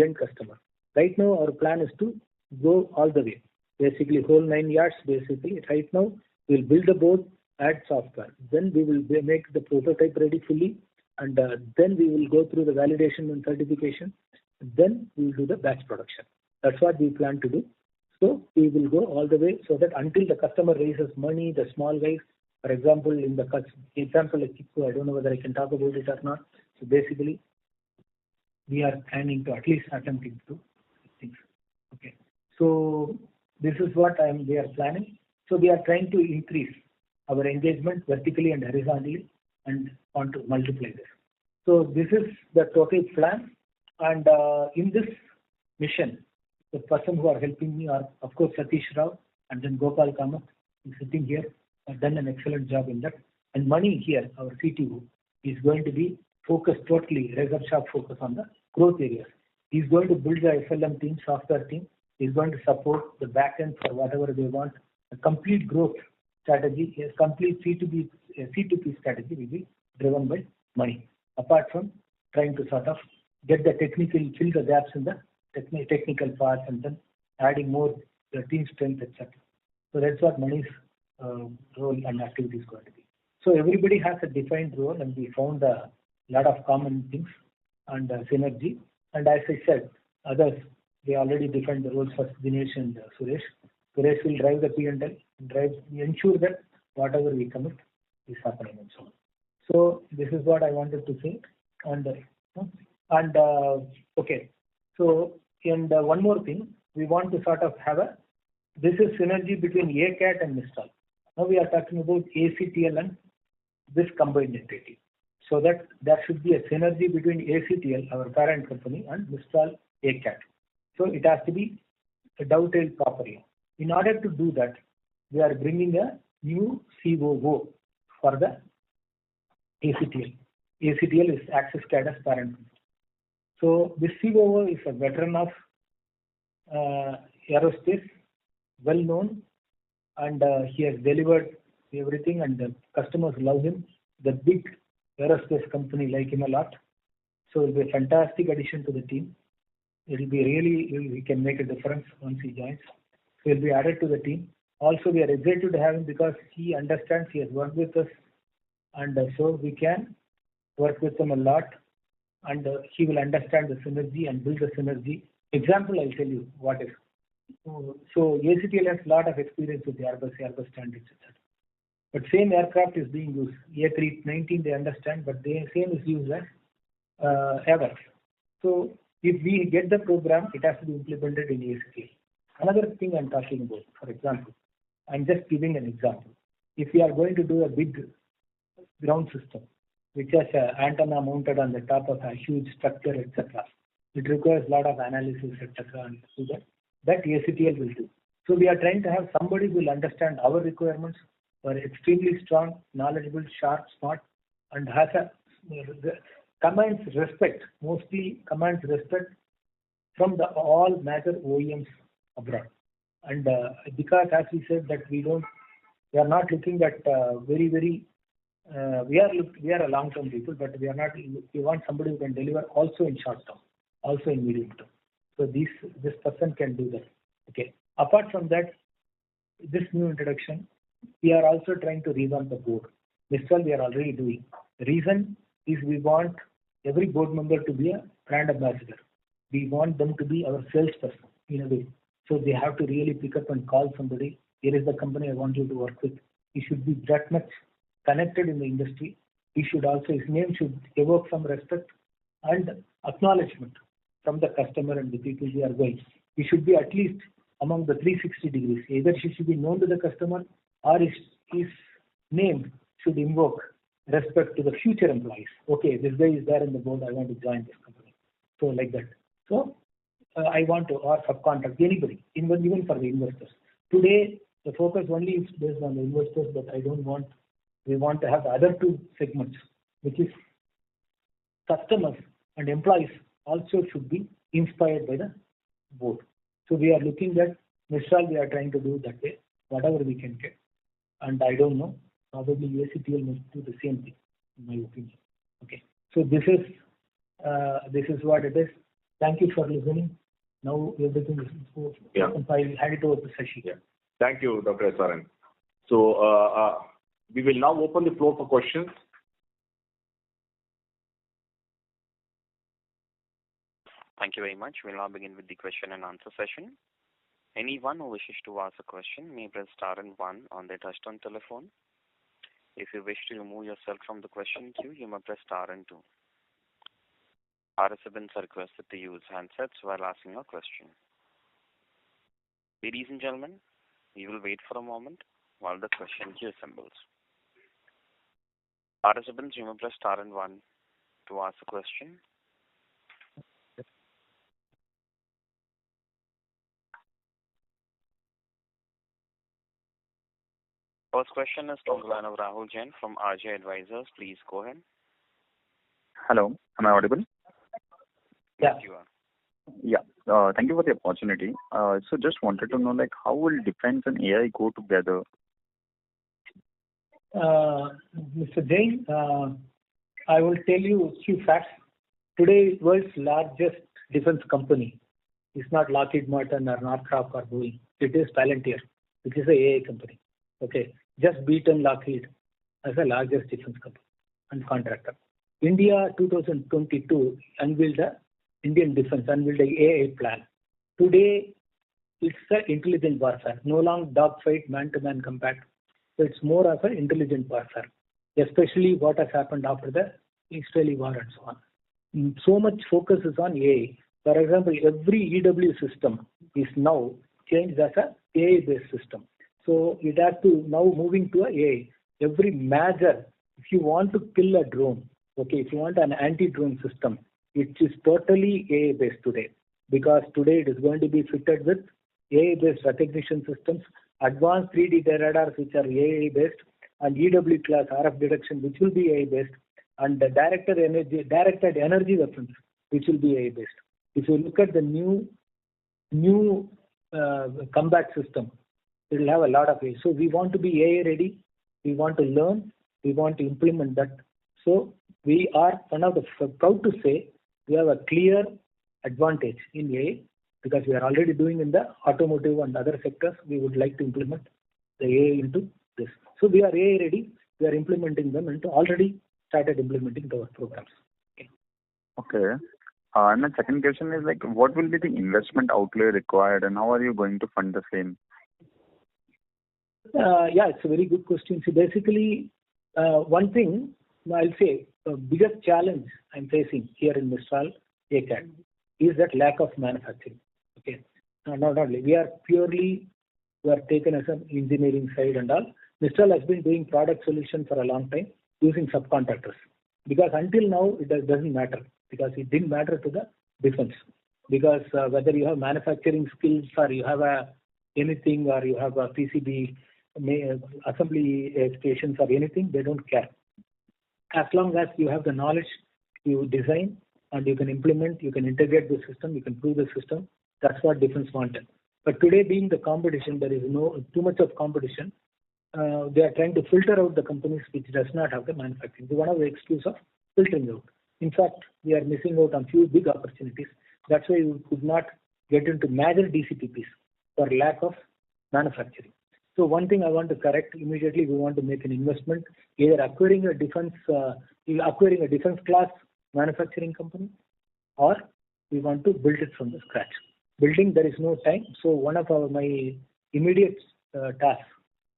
end customer. Right now, our plan is to go all the way. Basically, whole 9 yards. Basically, right now we'll build the board, add software. Then we will make the prototype ready fully, and then we will go through the validation and certification. Then we will do the batch production. That's what we plan to do. So we will go all the way so that until the customer raises money, the small guys, for example, in the example like Kipco, I don't know whether I can talk about it or not. So basically, we are planning to at least attempting to things. Okay. So this is what we are planning. So we are trying to increase our engagement vertically and horizontally and want to multiply this. So this is the total plan. And in this mission, the person who are helping me are, of course, Satish Rao and then Gopal Kamath, who is sitting here, have done an excellent job in that. And Mani here, our CTO, is going to be focused totally, razor sharp focus on the growth areas. He's going to build the SLM team, software team. He's going to support the backend for whatever they want. A complete growth strategy, a complete C2P strategy will be driven by Mani. Apart from trying to sort of get the technical, fill the gaps in the technical parts and then adding more the team strength, etc. So that's what Mani's role and activity is going to be. So everybody has a defined role, and we found a lot of common things and synergy. And as I said, others, they already defined the roles for Dinesh and Suresh. Suresh will drive the P&L, ensure that whatever we commit is happening and so on. So this is what I wanted to say. Okay. So one more thing, we want to sort of have this is synergy between ACAT and Mistral. Now we are talking about ACTL and this combined entity. So that there should be a synergy between ACTL, our parent company, and Mistral ACAT. So it has to be dovetailed properly. In order to do that, we are bringing a new COO for the ACTL. ACTL is AXISCADES parent company. So this COO is a veteran of aerospace, well known, and he has delivered everything, and the customers love him. The big aerospace company like him a lot. So it will be a fantastic addition to the team. It will be really, he can make a difference once he joins. So he'll be added to the team. Also, we are excited to have him because he understands, he has worked with us, and so we can work with him a lot, and he will understand the synergy and build the synergy. Example, I'll tell you what is. So ACTL has a lot of experience with the Airbus standards, etc. But same aircraft is being used. A319 they understand, but the same is used as ever. So if we get the program, it has to be implemented in ACTL. Another thing I'm talking about, for example, I'm just giving an example. If we are going to do a big ground system, which has an antenna mounted on the top of a huge structure, etc., it requires a lot of analysis, etc., and so that ACTL will do. So we are trying to have somebody who will understand our requirements, who are extremely strong, knowledgeable, sharp, smart, and has commands respect, mostly commands respect from all major OEMs abroad. And because, as we said, that we are not looking at we are a long-term people, but we want somebody who can deliver also in short term, also in medium term. So this person can do that. Okay. Apart from that, this new introduction, we are also trying to revamp the board. Mistral we are already doing. The reason is we want every board member to be a brand ambassador. We want them to be our salesperson in a way. So they have to really pick up and call somebody. Here is the company I want you to work with. He should be that much connected in the industry. He should also, his name should evoke some respect and acknowledgement from the customer and the people we are going. He should be at least among the 360 degrees. Either he should be known to the customer, or his name should invoke respect to the future employees. Okay, this guy is there in the board, I want to join this company. So like that. So I want to, or subcontract anybody, even for the investors. Today, the focus only is based on the investors, but we want to have the other two segments, which is customers and employees also should be inspired by the board. So we are looking at Mistral, we are trying to do that way, whatever we can get. And I don't know, probably ACTL must do the same thing, in my opinion. Okay. So this is what it is. Thank you for listening. Now everything is smooth. Yeah. I will hand it over to Shashi. Yeah. Thank you, Dr. SRN. So we will now open the floor for questions. Thank you very much. We'll now begin with the question and answer session. Anyone who wishes to ask a question may press star and one on their touchtone telephone. If you wish to remove yourself from the question queue, you may press star and two. Participants are requested to use handsets while asking a question. Ladies and gentlemen, we will wait for a moment while the question queue assembles. Participants, you may press star and one to ask a question. First question is from the line of Rahul Jain from RJ Advisors. Please go ahead. Hello, am I audible? Yeah. You are. Yeah. Thank you for the opportunity. So just wanted to know, like, how will defense and AI go together? Mr. Jain, I will tell you a few facts. Today, world's largest defense company is not Lockheed Martin or Northrop or Boeing. It is Palantir, which is an AI company. Okay, just beaten Lockheed as the largest defense company and contractor. India 2022 unveiled the Indian defense, unveiled the AI plan. Today, it's an intelligent warfare, no longer dogfight, man-to-man combat. So it's more of an intelligent warfare. especially what has happened after the Israeli war and so on. So much focus is on AI. For example, every EW system is now changed as a AI-based system. So it has to now moving to a AI. Every major, if you want to kill a drone, okay, if you want an anti-drone system, it is totally AI-based today, because today it is going to be fitted with AI-based recognition systems, advanced 3D radars which are AI-based, and EW class RF detection which will be AI-based, and the directed energy weapons which will be AI-based. If you look at the new combat system, it will have a lot of AI. So we want to be AI ready. We want to learn. We want to implement that. So we are proud to say we have a clear advantage in AI, because we are already doing in the automotive and other sectors. We would like to implement the AI into this. So we are AI ready. We are implementing them and already started implementing our programs. Okay. And my second question is what will be the investment outlay required, and how are you going to fund the same? Yeah, it's a very good question. So basically, one thing I'll say, the biggest challenge I'm facing here in Mistral ACAD is that lack of manufacturing. Okay, not only we are taken as an engineering side and all. Mistral has been doing product solution for a long time using subcontractors, because until now it doesn't matter, because it didn't matter to the defense, because whether you have manufacturing skills or you have anything, or you have a PCB assembly stations or anything, they don't care. As long as you have the knowledge, you design and you can implement, you can integrate the system, you can prove the system. That's what defense wanted. But today, being the competition, there is too much of competition. They are trying to filter out the companies which does not have the manufacturing. One of the excuse of filtering out. In fact, we are missing out on few big opportunities. That's why we could not get into major DCPPs for lack of manufacturing. So one thing I want to correct immediately, we want to make an investment, either acquiring a defense class manufacturing company, or we want to build it from the scratch. Building, there is no time. So one of my immediate tasks,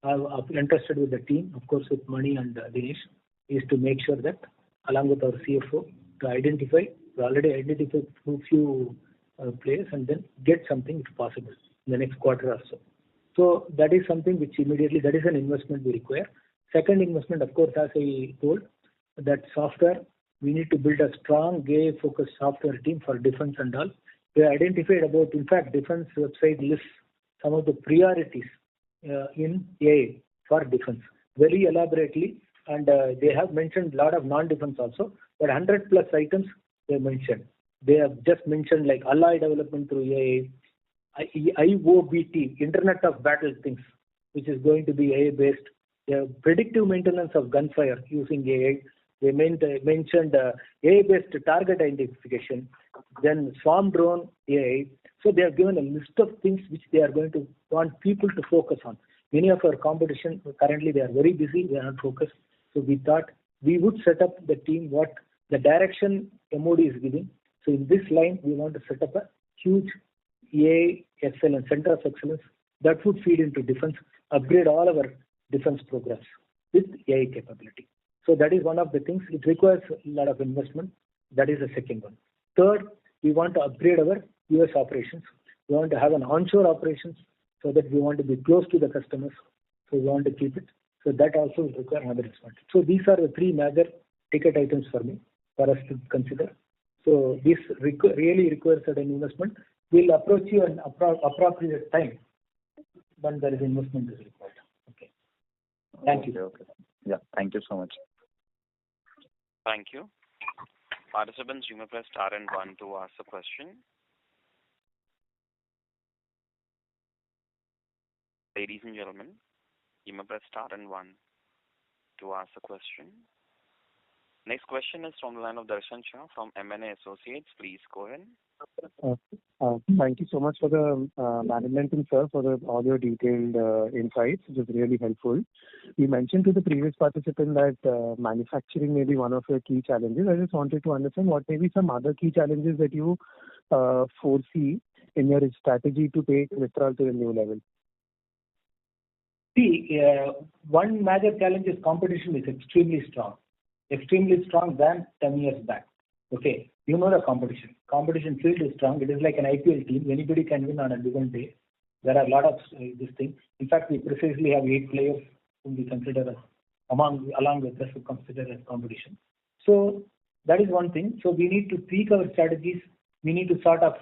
I'm interested with the team, of course with Mani and Dinesh, is to make sure that along with our CFO, we already identified a few players, and then get something if possible in the next quarter or so. So that is something which immediately, that is an investment we require. Second investment, of course, as I told, that software, we need to build a strong AI-focused software team for defense and all. We identified about, in fact, defense website lists some of the priorities in AI for defense very elaborately, and they have mentioned a lot of non-defense also, but 100 plus items they mentioned. They have just mentioned like alloy development through AI, IOBT, Internet of Battle things, which is going to be AI-based. Predictive maintenance of gunfire using AI. They mentioned AI-based target identification, then swarm drone AI. So they have given a list of things which they are going to want people to focus on. Many of our competition, currently they are very busy, they are not focused. So we thought we would set up the team, what the direction MOD is giving. So in this line, we want to set up a huge AI excellence, center of excellence that would feed into defense, upgrade all our defense programs with AI capability. So that is one of the things. It requires a lot of investment. That is the second one. Third, we want to upgrade our US operations. We want to have an onshore operations, so that we want to be close to the customers. So we want to keep it. So that also will require another investment. So these are the three major ticket items for me, for us to consider. So this really requires an investment. We'll approach you at appropriate time when there is investment is required. Okay. Thank you. Okay. Yeah. Thank you so much. Thank you. Participants, you may press star and 1 to ask a question. Ladies and gentlemen, you may press star and 1 to ask a question. Next question is from the line of Darshan Shah from M&A Associates. Please go ahead. Thank you so much for the management and sir for all your detailed insights. It was really helpful. You mentioned to the previous participant that manufacturing may be one of your key challenges. I just wanted to understand what may be some other key challenges that you foresee in your strategy to take Mistral to a new level. See, one major challenge is competition is extremely strong than 10 years back. Okay, you know the competition. Competition field is strong. It is like an IPL team. Anybody can win on a given day. There are a lot of this thing. In fact, we precisely have 8 players whom we consider as along with us who consider as competition. So that is one thing. So we need to tweak our strategies. We need to sort of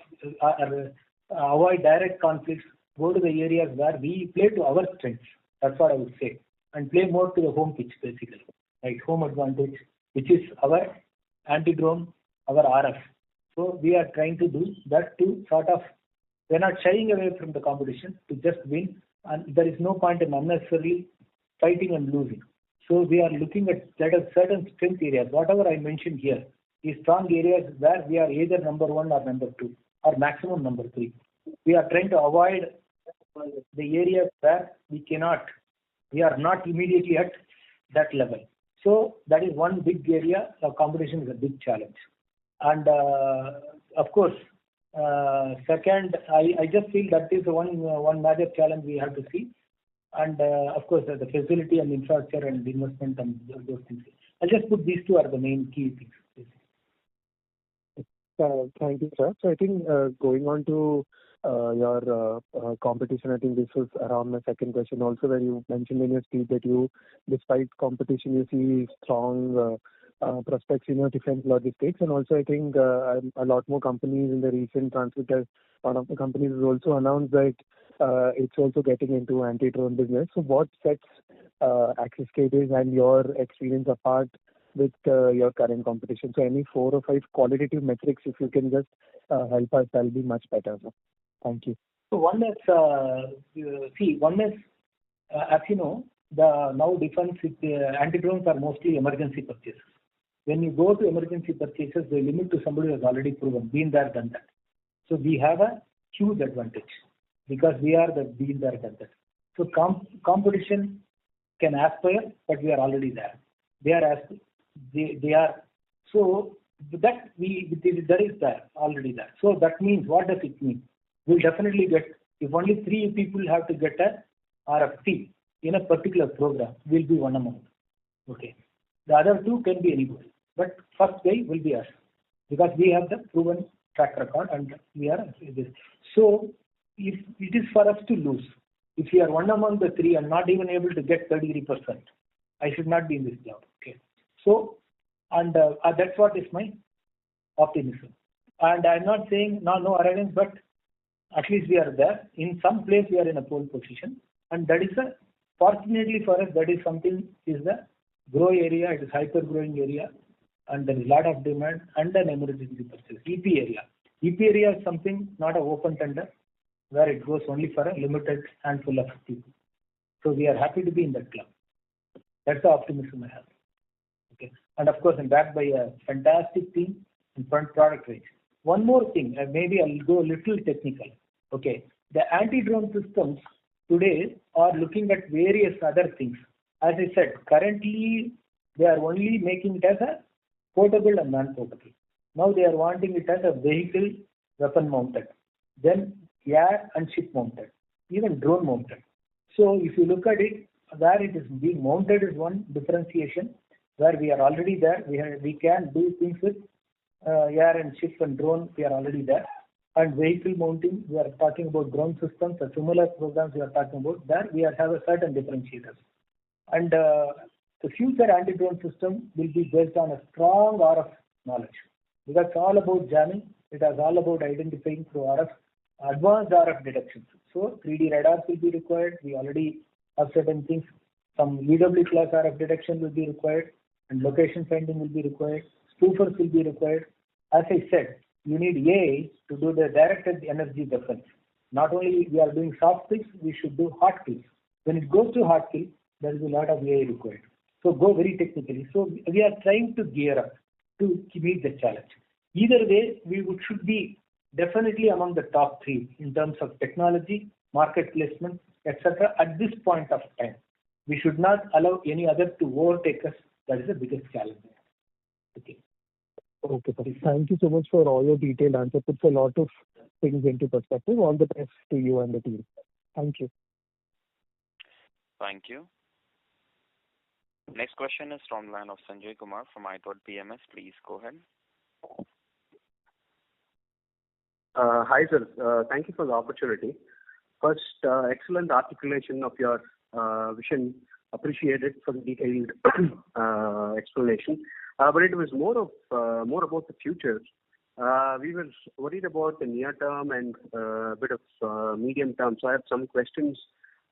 avoid direct conflicts. Go to the areas where we play to our strengths. That's what I would say, and play more to the home pitch basically, like home advantage, which is our anti-drone, our RF. So we are trying to do that to sort of, we're not shying away from the competition to just win, and there is no point in unnecessarily fighting and losing. So we are looking at certain strength areas. Whatever I mentioned here is strong areas where we are either number 1 or number 2 or maximum number 3. We are trying to avoid the areas where we are not immediately at that level. So that is one big area. Competition is a big challenge. And of course, second, I just feel that is one major challenge we have to see. And of course, the facility and infrastructure and investment and those things. I'll just put these 2 are the main key things. Thank you, sir. So I think going on to your competition, I think this was around my second question also, where you mentioned in your speech that despite competition, you see strong prospects in your defense logistics. And also I think a lot more companies in the recent transmitters, one of the companies has also announced that it's also getting into anti-drone business. So what sets AXISCADES and your experience apart with your current competition? So any 4 or 5 qualitative metrics, if you can just help us, that'll be much better, sir. Thank you. So one is, as you know, the now defense anti-drones are mostly emergency purchases. When you go to emergency purchases, they limit to somebody who has already proven, been there, done that. So we have a huge advantage because we are the been there, done that. So competition can aspire, but we are already there. They are so that is there already there. So that means, what does it mean? We'll definitely get, if only 3 people have to get a RFP in a particular program, we'll be one among them. Okay. The other 2 can be anybody, but first guy will be us because we have the proven track record and we are this. So if it is for us to lose, if we are one among the 3 and not even able to get 33%, I should not be in this job. Okay. So, and that's what is my optimism. And I'm not saying no arrogance, but at least we are there. In some place we are in a pole position, and that is fortunately for us, that is something is the grow area. It is hyper growing area, and there is a lot of demand and an emergency purchase. EP area. EP area is something not an open tender where it goes only for a limited handful of people. So we are happy to be in that club. That's the optimism I have. Okay, and of course I'm backed by a fantastic team and front product range. One more thing, maybe I'll go a little technical. Okay, the anti-drone systems today are looking at various other things. As I said, currently they are only making it as a portable and non-portable. Now they are wanting it as a vehicle weapon mounted, then air and ship mounted, even drone mounted. So if you look at it, where it is being mounted is one differentiation, where we are already there. We can do things with air and ship and drone, we are already there. And vehicle mounting, we are talking about drone systems, the similar programs we are talking about, there we have a certain differentiators. And the future anti-drone system will be based on a strong RF knowledge. Because it's all about jamming, it is all about identifying through RF, advanced RF detections. So 3D radars will be required, we already have certain things. Some UW class RF detection will be required, and location finding will be required, spoofers will be required. As I said, you need AI to do the directed energy defense. Not only we are doing soft kills, we should do hard kills. When it goes to hard kill, there is a lot of AI required. So go very technically. So we are trying to gear up to meet the challenge. Either way, we should be definitely among the top 3 in terms of technology, market placement, etc. At this point of time. We should not allow any other to overtake us. That is the biggest challenge. Okay. Okay, sir. Thank you so much for all your detailed answer. Puts a lot of things into perspective. All the best to you and the team. Thank you. Thank you. Next question is from the line of Sanjay Kumar from iThought PMS. Please go ahead. Hi, sir. Thank you for the opportunity. First, excellent articulation of your vision. Appreciated for the detailed explanation. But it was more about the future. We were worried about the near term and a bit of medium term. So I have some questions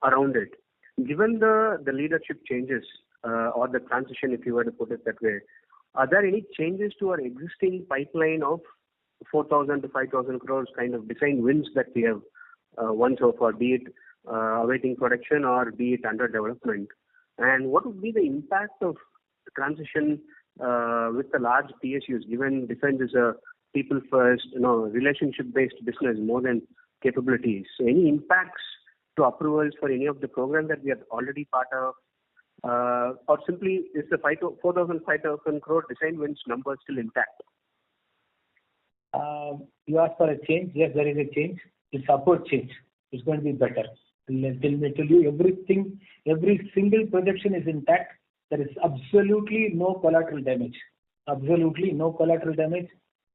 around it. Given the leadership changes or the transition, if you were to put it that way, are there any changes to our existing pipeline of 4,000 to 5,000 crores kind of design wins that we have won so far, be it awaiting production or be it under development? And what would be the impact of the transition with the large PSUs, given defense is a people first, relationship-based business more than capabilities? So any impacts to approvals for any of the programs that we are already part of? Or simply is the 4,000, 5,000 crore design wins number still intact? You asked for a change. Yes, there is a change. It's upward change. It's going to be better. Let me tell you, everything, every single projection is intact. There is absolutely no collateral damage. Absolutely no collateral damage.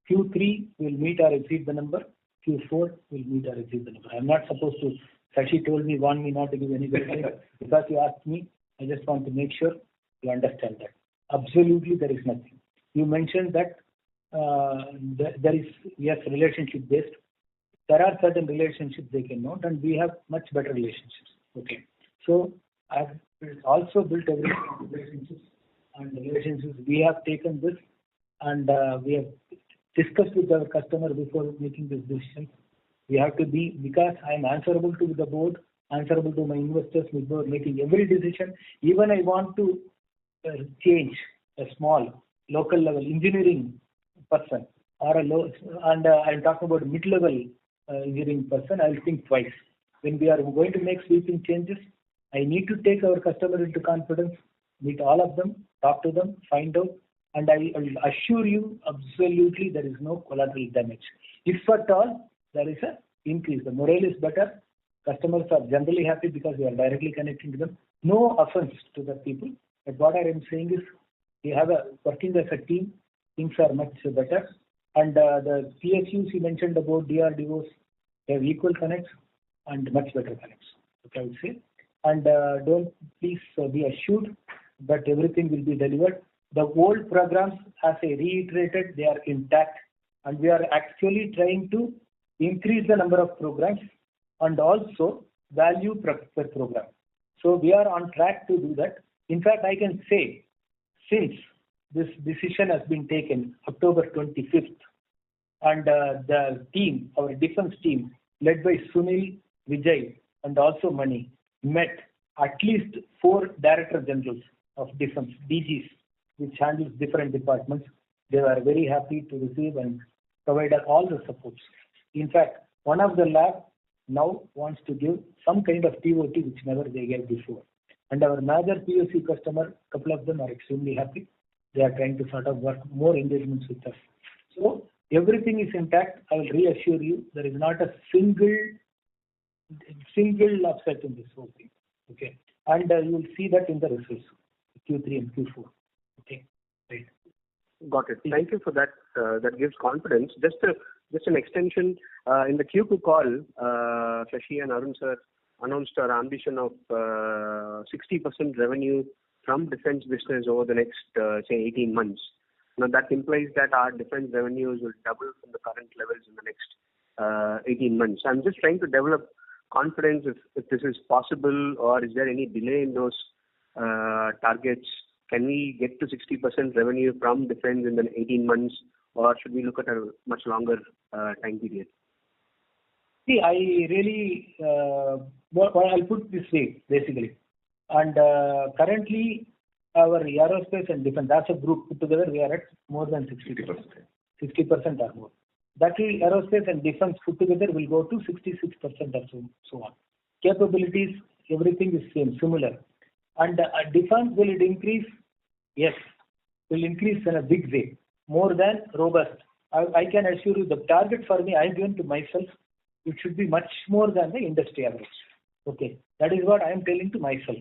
Q3 will meet or exceed the number. Q4 will meet or exceed the number. I'm not supposed to. Sashi warned me not to give any guidance because you asked me. I just want to make sure you understand that. Absolutely, there is nothing. You mentioned that there is, yes, relationship based. There are certain relationships they can note, and we have much better relationships. Okay. So I've also built every relationships, and the relationships we have taken this, and we have discussed with our customer before making this decision. We have to be, because I am answerable to the board, answerable to my investors before making every decision. Even I want to change a small local level engineering person or and I'm talking about mid-level engineering person, I'll think twice. When we are going to make sweeping changes, I need to take our customer into confidence, meet all of them, talk to them, find out, and I will assure you absolutely there is no collateral damage. If at all, there is an increase. The morale is better. Customers are generally happy because we are directly connecting to them. No offense to the people. But what I am saying is we have working as a team, things are much better. And the PSUs you mentioned about DRDOs, they have equal connects and much better connects, okay, I would say. And don't please be assured that everything will be delivered. The old programs, as I reiterated, they are intact, and we are actually trying to increase the number of programs and also value per program. So we are on track to do that. In fact, I can say since this decision has been taken October 25th, and the team, our defense team, led by Sunil, Vijay, and also Mani, met at least 4 Director Generals of Defense, DGs, which handles different departments. They were very happy to receive and provide all the supports. In fact, one of the lab now wants to give some kind of TOT which never they gave before. And our major PSU customer, couple of them are extremely happy. They are trying to sort of work more engagements with us. So everything is intact. I will reassure you, there is not a single upset in this whole thing. Okay. And you will see that in the results, Q3 and Q4. Okay. Right. Got it. Thank you for that. That gives confidence. Just an extension. In the Q2 call, Shashi and Arun sir announced our ambition of 60% revenue from defense business over the next, say, 18 months. Now, that implies that our defense revenues will double from the current levels in the next 18 months. I'm just trying to develop confidence if this is possible, or is there any delay in those targets? Can we get to 60% revenue from defense in the 18 months, or should we look at a much longer time period? See, I really, I'll put it this way, basically. And currently, our aerospace and defense, as a group put together, we are at more than 60%. 60% or more. That will, aerospace and defense put together will go to 66% or so on. Capabilities, everything is same, similar. And defense, will it increase? Yes, will increase in a big way, more than robust. I can assure you the target for me, I'm given to myself, it should be much more than the industry average. Okay, that is what I am telling to myself.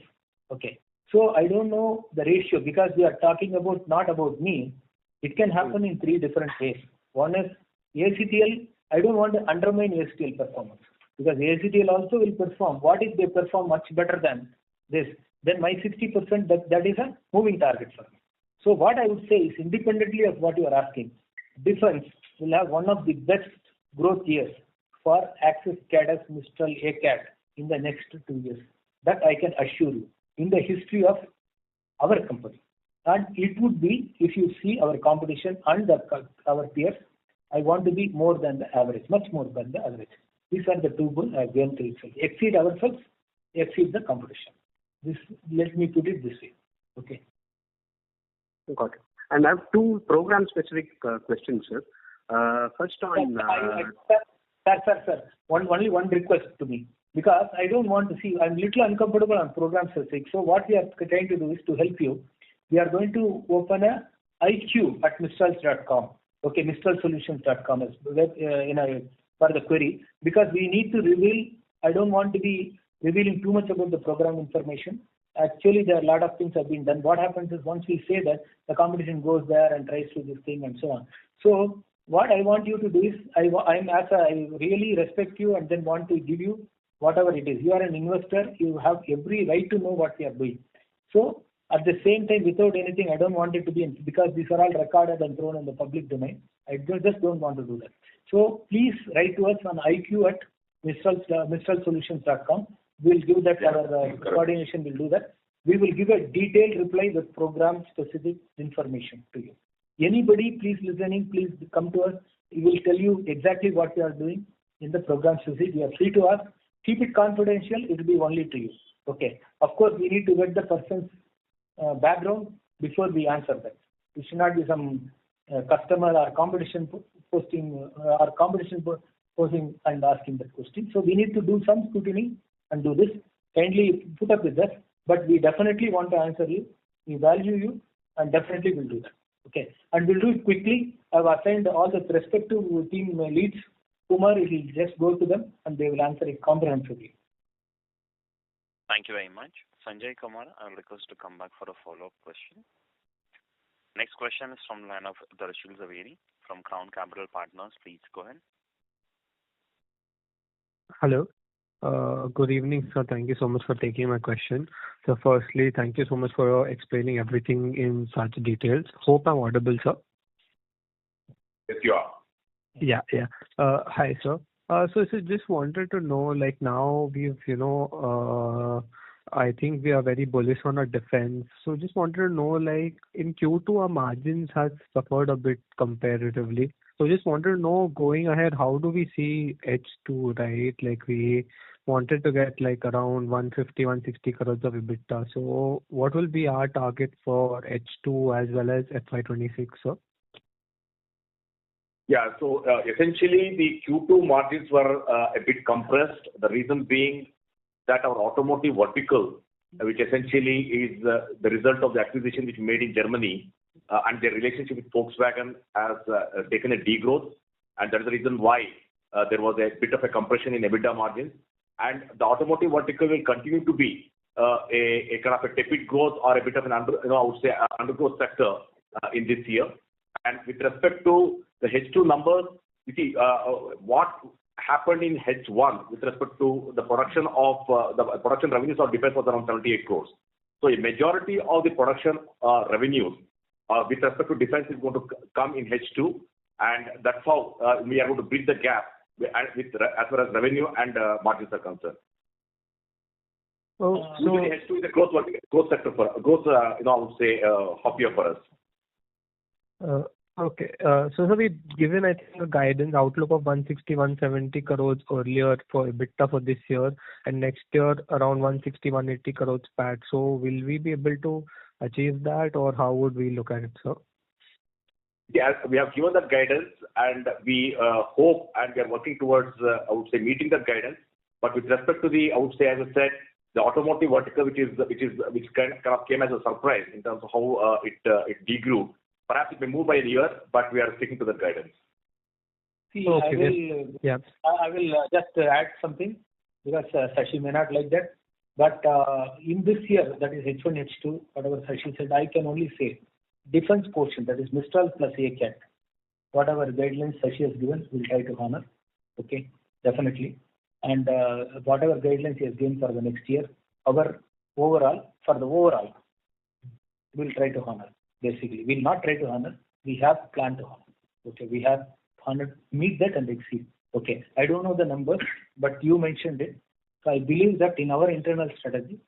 Okay. So I don't know the ratio because we are talking about not about me. It can happen in three different ways. One is ACTL. I don't want to undermine ACTL performance because ACTL also will perform. What if they perform much better than this? Then my 60% that is a moving target for me. So what I would say is independently of what you are asking, defense will have one of the best growth years for AXISCADES Mistral ACAD in the next 2 years. That I can assure you in the history of our company. And it would be, if you see our competition and our peers, I want to be more than the average, much more than the average. These are the two goals I have given to itself. Exceed ourselves, exceed the competition. Let me put it this way. Okay. Got it. And I have two program-specific questions, sir. First on... Sir. Only one request to me. Because I don't want to see, I'm little uncomfortable on program specific. So what we are trying to do is to help you. We are going to open a IQ at mistrals.com. Okay, mistralsolutions.com is for the query. Because we need to reveal, I don't want to be revealing too much about the program information. Actually, there are a lot of things have been done. What happens is once we say that, the competition goes there and tries to do this thing and so on. So what I want you to do is, I really respect you and then want to give you whatever it is. You are an investor. You have every right to know what we are doing. So at the same time, without anything, I don't want it to be because these are all recorded and thrown in the public domain. I just don't want to do that. So please write to us on IQ at mistralsolutions.com. We'll give that, our coordination will do that. We will give a detailed reply with program-specific information to you. Anybody, please listening, please come to us. We will tell you exactly what we are doing in the program specific. You are free to ask. Keep it confidential. It will be only to you. Okay. Of course, we need to get the person's background before we answer that. It should not be some customer or competition posting and asking that question. So we need to do some scrutiny and do this. Kindly put up with that. But we definitely want to answer you. We value you and definitely will do that. Okay. And we'll do it quickly. I've assigned all the respective team leads. Kumar, he will just go to them and they will answer it comprehensively. Thank you very much. Sanjay Kumar, I will request to come back for a follow-up question. Next question is from the line of Darshil Zaveri from Crown Capital Partners. Please go ahead. Hello. Good evening, sir. Thank you so much for taking my question. So firstly, thank you so much for explaining everything in such details. Hope I'm audible, sir. Yes, you are. Yeah. Hi, sir. So just wanted to know, like now we've, I think we are very bullish on our defense. So just wanted to know, like in Q2, our margins has suffered a bit comparatively. So just wanted to know going ahead, how do we see H2, right? Like we wanted to get like around 150, 160 crores of EBITDA. So what will be our target for H2 as well as FY26, sir? Yeah, so essentially the Q2 margins were a bit compressed. The reason being that our automotive vertical, which essentially is the result of the acquisition which we made in Germany, and their relationship with Volkswagen has taken a degrowth, and that's the reason why there was a bit of a compression in EBITDA margins. And the automotive vertical will continue to be a kind of a tepid growth or a bit of an undergrowth sector in this year. And with respect to the H2 numbers, you see what happened in H1 with respect to the production of the production revenues of defense was around 78 crores. So a majority of the production revenues with respect to defense is going to come in H2, and that's how we are going to bridge the gap with as far as revenue and margins are concerned. Oh, so H2 is a growth sector for growth. I would say half year for us. Okay. So we've given, I think, a guidance outlook of 160, 170 crores earlier for EBITDA for this year, and next year around 160, 180 crores PAT. So will we be able to achieve that, or how would we look at it, sir? Yeah, we have given that guidance, and we hope and we are working towards, I would say, meeting that guidance. But with respect to the, I would say, as I said, the automotive vertical, which kind of came as a surprise in terms of how it degrew. Perhaps it may move by a year, but we are sticking to that guidance. See, okay. I will just add something because Sashi may not like that. But in this year, that is H1, H2, whatever Sashi said, I can only say defense portion, that is Mistral plus ACAT, whatever guidelines Sashi has given, we'll try to honor. Okay, definitely. And whatever guidelines he has given for the next year, our overall, we'll try to honor. Basically, we'll not try to honor. We have planned to honor. Okay, we have honored, meet that and exceed. Okay, I don't know the numbers, but you mentioned it. So I believe that in our internal strategy,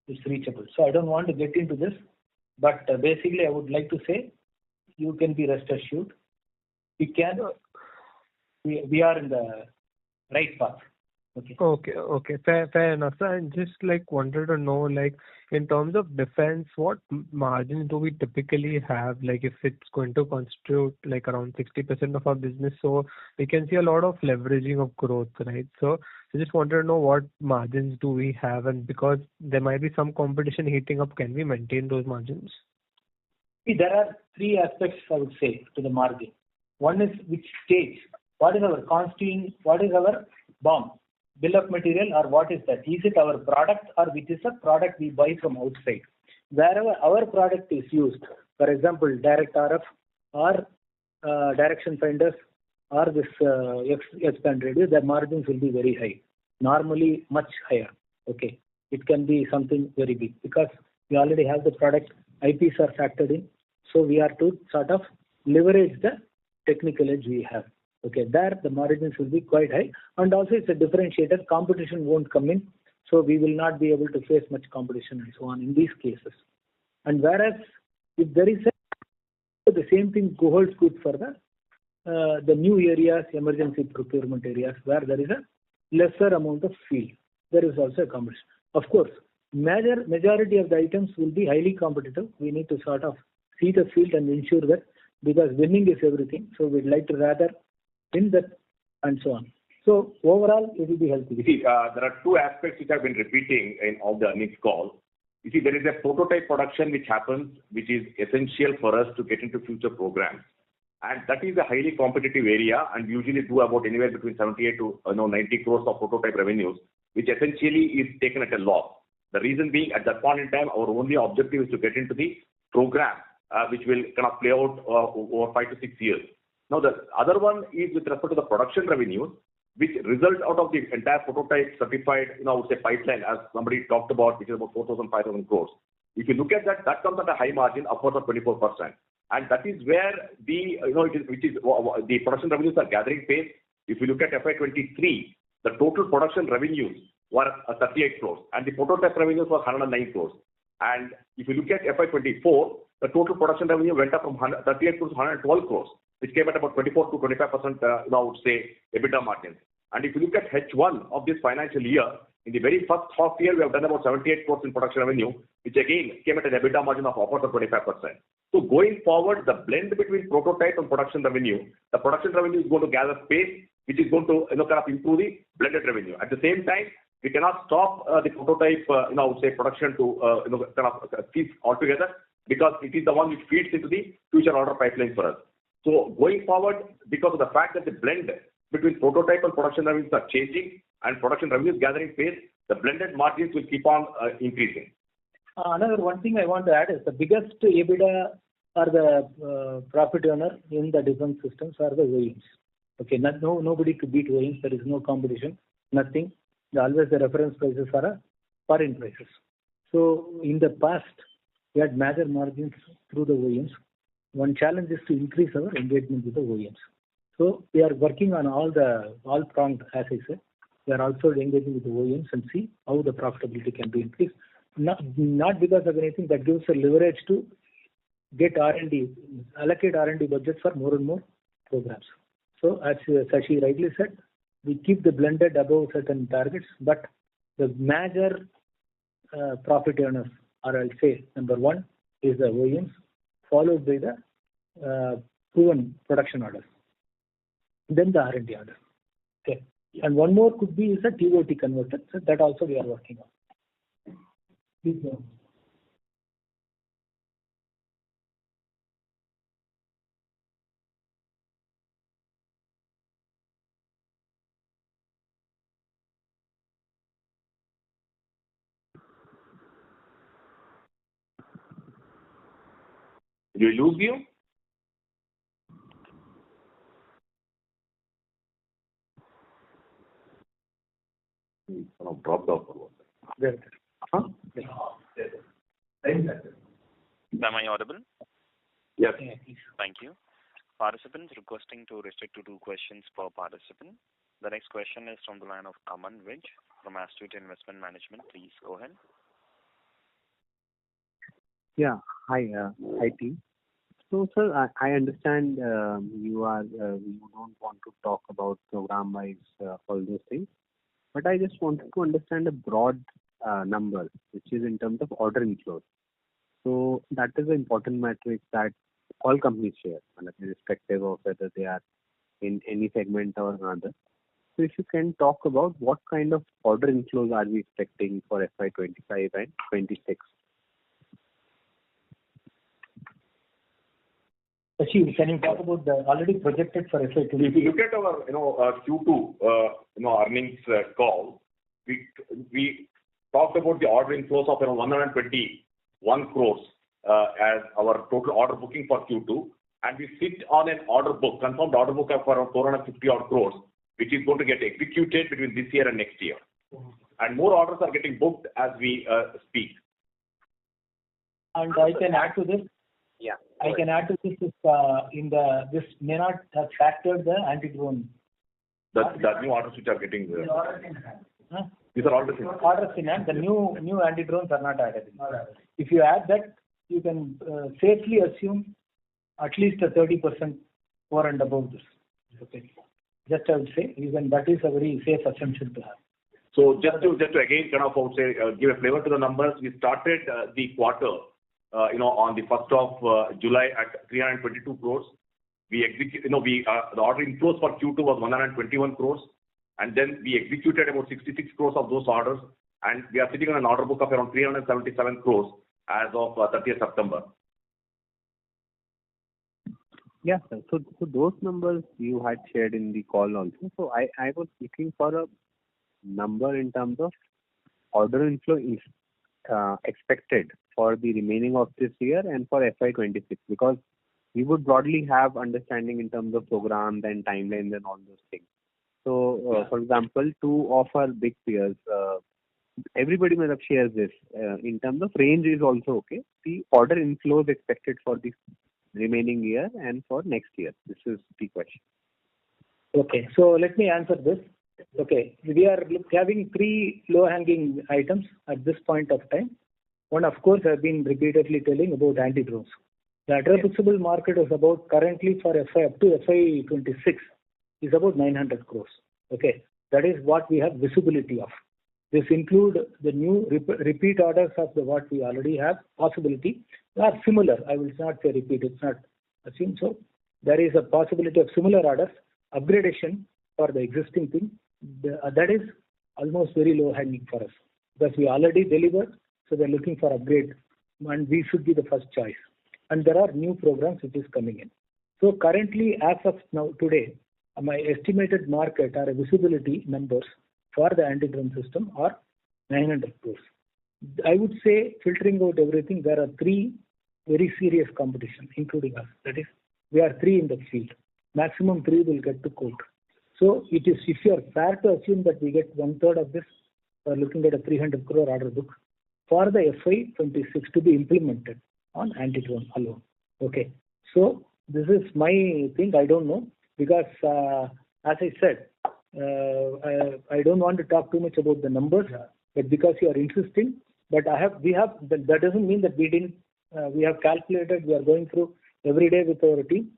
it's reachable. So I don't want to get into this, but basically I would like to say, you can be rest assured, we are in the right path. Okay. Fair enough, sir. And just like wanted to know, like in terms of defense, what margins do we typically have? Like if it's going to constitute like around 60% of our business, so we can see a lot of leveraging of growth, right? So I just wanted to know what margins do we have, and because there might be some competition heating up, can we maintain those margins? See, there are three aspects I would say to the margin. One is which stage, what is our costing, what is our BOM, bill of material, or what is that? Is it our product or which is a product we buy from outside? Wherever our product is used, for example, direct RF or direction finders or this X-band radio, the margins will be very high. Normally much higher. Okay, it can be something very big because we already have the product, IPs are factored in, so we are to sort of leverage the technical edge we have. Okay, there the margins will be quite high, and also it's a differentiator. Competition won't come in, so we will not be able to face much competition and so on in these cases. And whereas if there is the same thing holds good for the new areas, emergency procurement areas where there is a lesser amount of field, there is also a competition. Of course, majority of the items will be highly competitive. We need to sort of see the field and ensure that, because winning is everything. So we'd like to rather win that and so on. So overall, it will be healthy. You see, there are two aspects which have been repeating in all the earnings call. You see, there is a prototype production which happens, which is essential for us to get into future programs. And that is a highly competitive area, and we usually do about anywhere between 78 to 90 crores of prototype revenues, which essentially is taken at a loss. The reason being, at that point in time, our only objective is to get into the program, which will kind of play out over 5 to 6 years. Now, the other one is with respect to the production revenues, which result out of the entire prototype certified, I would say pipeline, as somebody talked about, which is about 4,000, 5,000 crores. If you look at that, that comes at a high margin, upwards of 24%. And that is where the production revenues are gathering pace. If you look at FY23, the total production revenues were 38 crores, and the prototype revenues were 109 crores. And if you look at FY24, the total production revenue went up from 38 crores to 112 crores, which came at about 24 to 25%, I would say, EBITDA margins. And if you look at H1 of this financial year, in the very first half year, we have done about 78 crores in production revenue, which again came at an EBITDA margin of upwards of 25%. So going forward, the blend between prototype and production revenue, the production revenue is going to gather pace, which is going to kind of improve the blended revenue. At the same time, we cannot stop the prototype, I would say, production to kind of cease altogether, because it is the one which feeds into the future order pipeline for us. So going forward, because of the fact that the blend between prototype and production revenues are changing and production revenues gathering pace, the blended margins will keep on increasing. Another one thing I want to add is the biggest EBITDA or the profit earner in the defense systems are the OEMs. Okay, nobody could beat OEMs. There is no competition, nothing. Always the reference prices are foreign prices. So in the past, we had major margins through the OEMs. One challenge is to increase our engagement with the OEMs. So we are working on all pronged, as I said. We are also engaging with the OEMs and see how the profitability can be increased. Not because of anything, that gives a leverage to get R&D, allocate R&D budgets for more and more programs. So as Sashi rightly said, we keep the blended above certain targets, but the major profit earners, or I'll say number one, is the OEMs, followed by the proven production orders, then the R&D order. Okay, and one more could be is a TOT converter. So that also we are working on. Please go on. Did we lose you? Dropped off. There. Huh? Am I audible? Yes. Yeah, please. Thank you. Participants requesting to restrict to 2 questions per participant. The next question is from the line of Aman Vij from Astute Investment Management. Please go ahead. Yeah. Hi, team. So, sir, I understand you don't want to talk about program-wise all those things, but I just wanted to understand a broad number, which is in terms of order inflows. So that is an important metric that all companies share, irrespective of whether they are in any segment or another. So if you can talk about what kind of order inflows are we expecting for FY25 and 26? Shashi, can you talk about the already projected for FY25? If you look at our Q2 earnings call, we talked about the order inflows of around 121 crores as our total order booking for Q2, and we sit on an order book, confirmed order book of around 450 odd crores, which is going to get executed between this year and next year. And more orders are getting booked as we speak. And I can add to this. Yeah. I can add to this this may not have factored the anti-drone. The new orders which are getting there. Huh? These are orders in. Orders in hand. The new anti-drones are not added. If you add that, you can safely assume at least a 30% over and above this. Okay. Just I would say, even that is a very safe assumption to have. So just to again kind of give a flavor to the numbers, we started the quarter, on the 1st of July at 322 crores. We execute, the order inflows for Q2 was 121 crores, and then we executed about 66 crores of those orders, and we are sitting on an order book of around 377 crores as of 30th September. Yeah, sir. So those numbers you had shared in the call also. So I was looking for a number in terms of order inflow expected for the remaining of this year and for FY26, because we would broadly have understanding in terms of programs and timelines and all those things. So, for example, 2 of our big peers, everybody may have shared this. In terms of range is also okay. The order inflows expected for the remaining year and for next year. This is the question. Okay, so let me answer this. Okay, we are having 3 low-hanging items at this point of time. One, of course, I've been repeatedly telling about anti-drones. The addressable market is about currently for FY up to FY26 is about 900 crores. Okay, that is what we have visibility of. This include the new repeat orders of what we already have possibility. They are similar. I will not say repeat. It's not assumed so. There is a possibility of similar orders, upgradation for the existing thing. That is almost very low hanging for us because we already delivered. So they're looking for upgrade, and we should be the first choice. And there are new programs which is coming in. So currently, as of now today, my estimated market or visibility numbers for the anti-drone system are 900 crores. I would say, filtering out everything, there are 3 very serious competition, including us. That is, we are 3 in the field. Maximum 3 will get to court. So it is, if you are fair to assume that we get 1/3 of this, we are looking at a 300 crore order book for the FY26 to be implemented on anti-drone alone. Okay. So this is my thing. I don't know because, as I said, I don't want to talk too much about the numbers, but because you are insisting, but that doesn't mean that we have calculated, we are going through every day with our team.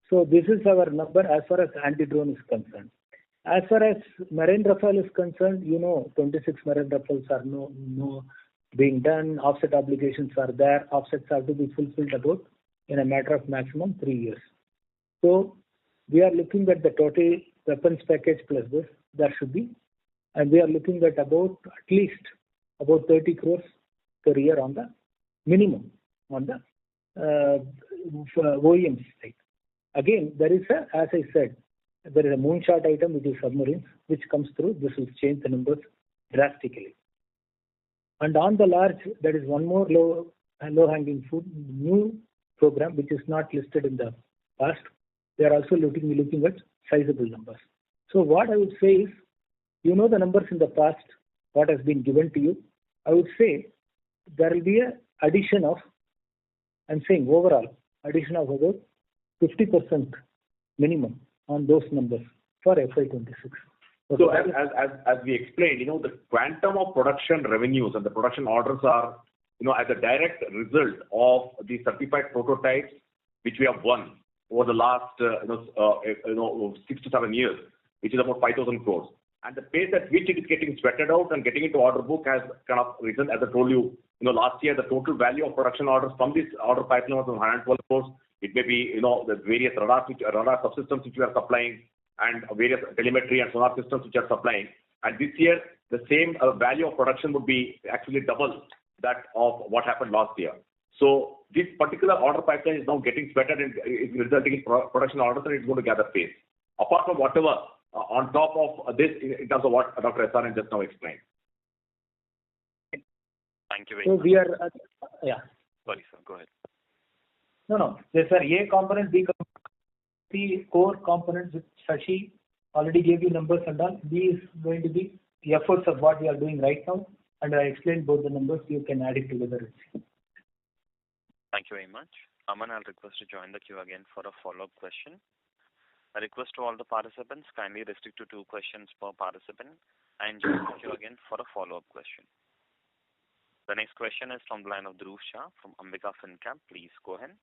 So this is our number as far as anti-drone is concerned. As far as Marine Rafale is concerned, 26 Marine Rafales are no being done. Offset obligations are there. Offsets have to be fulfilled about in a matter of maximum 3 years. So we are looking at the total weapons package plus this, that should be, and we are looking at at least about 30 crores per year on the minimum on the OEM side. Again, there is as I said, there is a moonshot item which is submarines, which comes through. This will change the numbers drastically. And on the large, there is one more low-hanging fruit, new program, which is not listed in the past. They are also looking at sizable numbers. So what I would say is, you know the numbers in the past, what has been given to you. I would say there will be an addition of, I'm saying overall, addition of about 50% minimum on those numbers for FY26. So as we explained, the quantum of production revenues and the production orders are, as a direct result of the certified prototypes which we have won over the last, 6 to 7 years, which is about 5,000 crores. And the pace at which it is getting sweated out and getting into order book has kind of risen. As I told you, last year the total value of production orders from this order pipeline was 112 crores. It may be, the various radar subsystems which we are supplying and various telemetry and sonar systems which are supplying. And this year, the same value of production would be actually double that of what happened last year. So this particular order pipeline is now getting sweated and is resulting in production orders, and it's going to gather pace. Apart from whatever on top of this, in terms of what Dr. SRN just now explained. Thank you very much. So we are, Sorry, sir. Go ahead. No. Yes, sir. A component, B component, the core components which Shashi already gave you numbers and all. B is going to be the efforts of what we are doing right now, and I explained both the numbers. You can add it together. Thank you very much. Aman, I'll request to join the queue again for a follow-up question. A request to all the participants, kindly restrict to 2 questions per participant and join the queue again for a follow-up question. The next question is from the line of Dhruv Shah from Ambika FinCap. Please go ahead.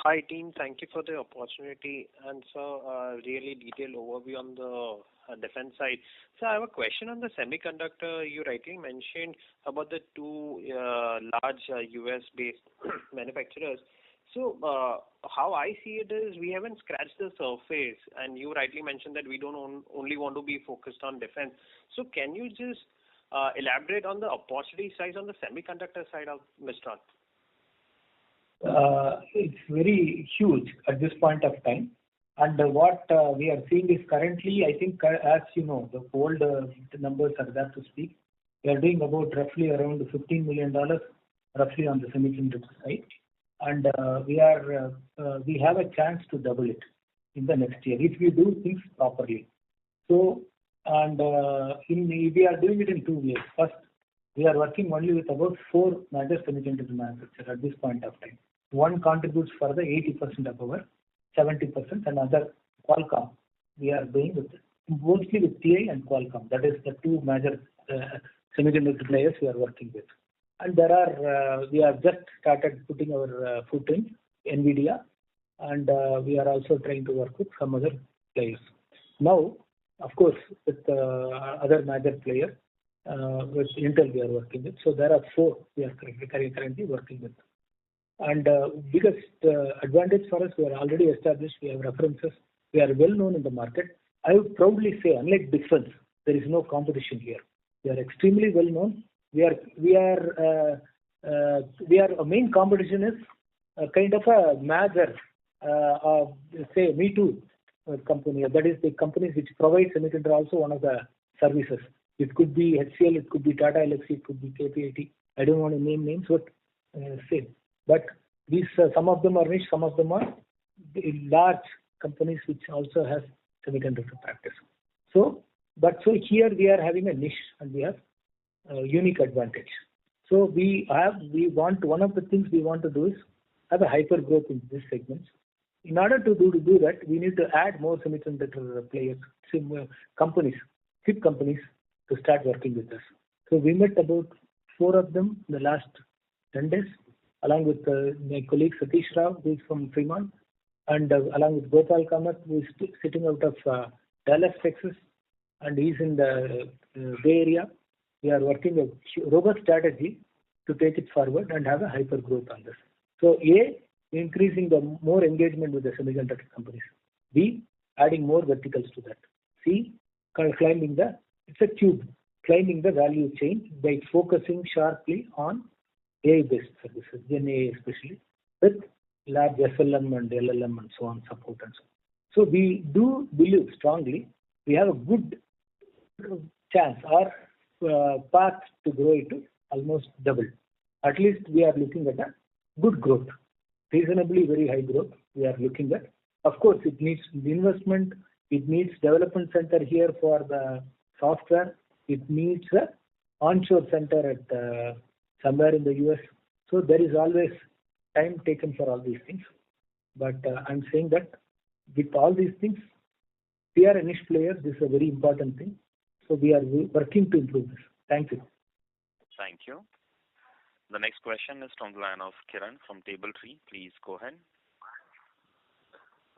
Hi team, thank you for the opportunity and so really detailed overview on the defense side. So I have a question on the semiconductor. You rightly mentioned about the 2 large US-based manufacturers. So how I see it is we haven't scratched the surface, and you rightly mentioned that we don't only want to be focused on defense. So can you just elaborate on the opportunity size on the semiconductor side of Mistral? It's very huge at this point of time. And what we are seeing is currently, I think, as you know, the old numbers are there to speak. We are doing about roughly around $15 million roughly on the semiconductor side. And we have a chance to double it in the next year if we do things properly. So, and we are doing it in 2 ways. First, we are working only with about 4 major semiconductor manufacturers at this point of time. One contributes for the 80% of our 70%, and other Qualcomm. We are doing with mostly with TI and Qualcomm. That is the 2 major semiconductor players we are working with. And there are we have just started putting our foot in NVIDIA, and we are also trying to work with some other players. Now, of course, with other major players, with Intel we are working with. So there are 4 we are currently working with. And biggest advantage for us, we are already established. We have references. We are well known in the market. I would proudly say, unlike defense, there is no competition here. We are extremely well known. Our main competition is kind of a major, say, Me Too company. That is the companies which provide semiconductor, also one of the services. It could be HCL, it could be Tata Elxsi, it could be KPIT. I don't want to name names, but same. But these some of them are niche, some of them are large companies which also have semiconductor practice. So here we are having a niche and we have a unique advantage. So one of the things we want to do is have a hyper growth in these segments. In order to do that, we need to add more semiconductor players, companies, chip companies to start working with us. So we met about 4 of them in the last 10 days, along with my colleague Satish Rao, who is from Fremont, and along with Gopal Kamath, who is sitting out of Dallas, Texas, and he's in the Bay Area. We are working a robust strategy to take it forward and have a hyper growth on this. So A, increasing the more engagement with the semiconductor companies. B, adding more verticals to that. C, climbing it's a tube, climbing the value chain by focusing sharply on AI-based services, Gen AI especially, with large SLM and LLM and so on support and so on. So we do believe strongly we have a good chance or path to grow it to almost double. At least we are looking at a good growth reasonably very high growth we are looking at. Of course, it needs the investment. It needs development center here for the software. It needs a onshore center at somewhere in the US. So there is always time taken for all these things. But I'm saying that with all these things, we are a niche player. This is a very important thing. So we are working to improve this. Thank you. Thank you. The next question is from the line of Kiran from Table Tree. Please go ahead.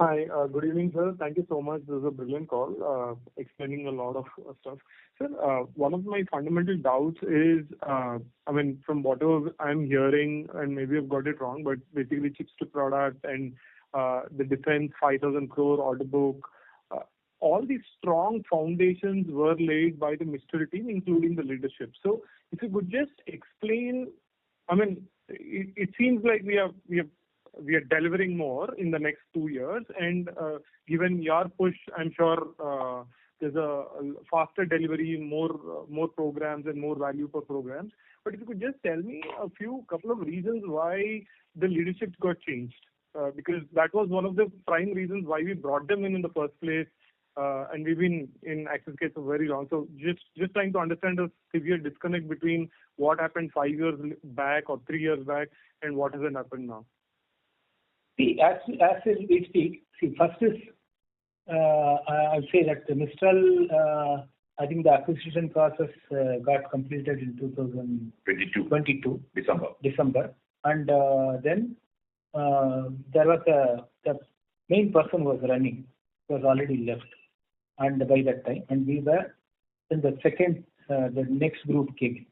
Hi, good evening, sir. Thank you so much. This is a brilliant call, explaining a lot of stuff. Sir, one of my fundamental doubts is, from whatever I'm hearing, and maybe I've got it wrong, but basically chips to product and the defense 5,000 crore order book, all these strong foundations were laid by the Mistral team, including the leadership. So if you could just explain, it seems like we are delivering more in the next 2 years, and given your push, I'm sure there's a faster delivery, more programs and more value per programs. But if you could just tell me couple of reasons why the leadership got changed, because that was one of the prime reasons why we brought them in the first place, and we've been in AXISCADES for very long. So just trying to understand the severe disconnect between what happened 5 years back or 3 years back and what has happened now. See, as we speak, first is, I'll say that the Mistral, I think the acquisition process got completed in 2022 December. And then there was the main person was running, was already left, and by that time, and we were in the second, the next group came in.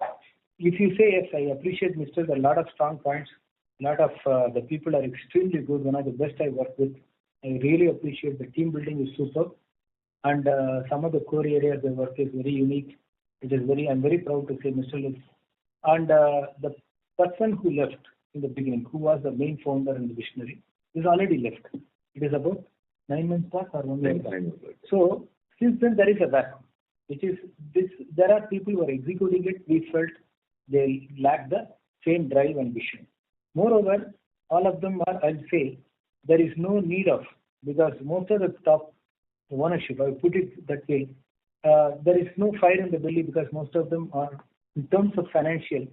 If you say yes, I appreciate Mistral, there are a lot of strong points. A lot of the people are extremely good. One of the best I work with. I really appreciate the team building is superb, and some of the core areas they work is very unique. I'm very proud to say Mistral is. And the person who left in the beginning, who was the main founder and the visionary, is already left. It is about 9 months back or 1 year back. So since then there is a vacuum, which is this. There are people who are executing it. We felt they lack the same drive and vision. Moreover, all of them are, I'll say, there is no need of, because most of the top ownership, I put it that way, there is no fire in the belly because most of them are, in terms of financial,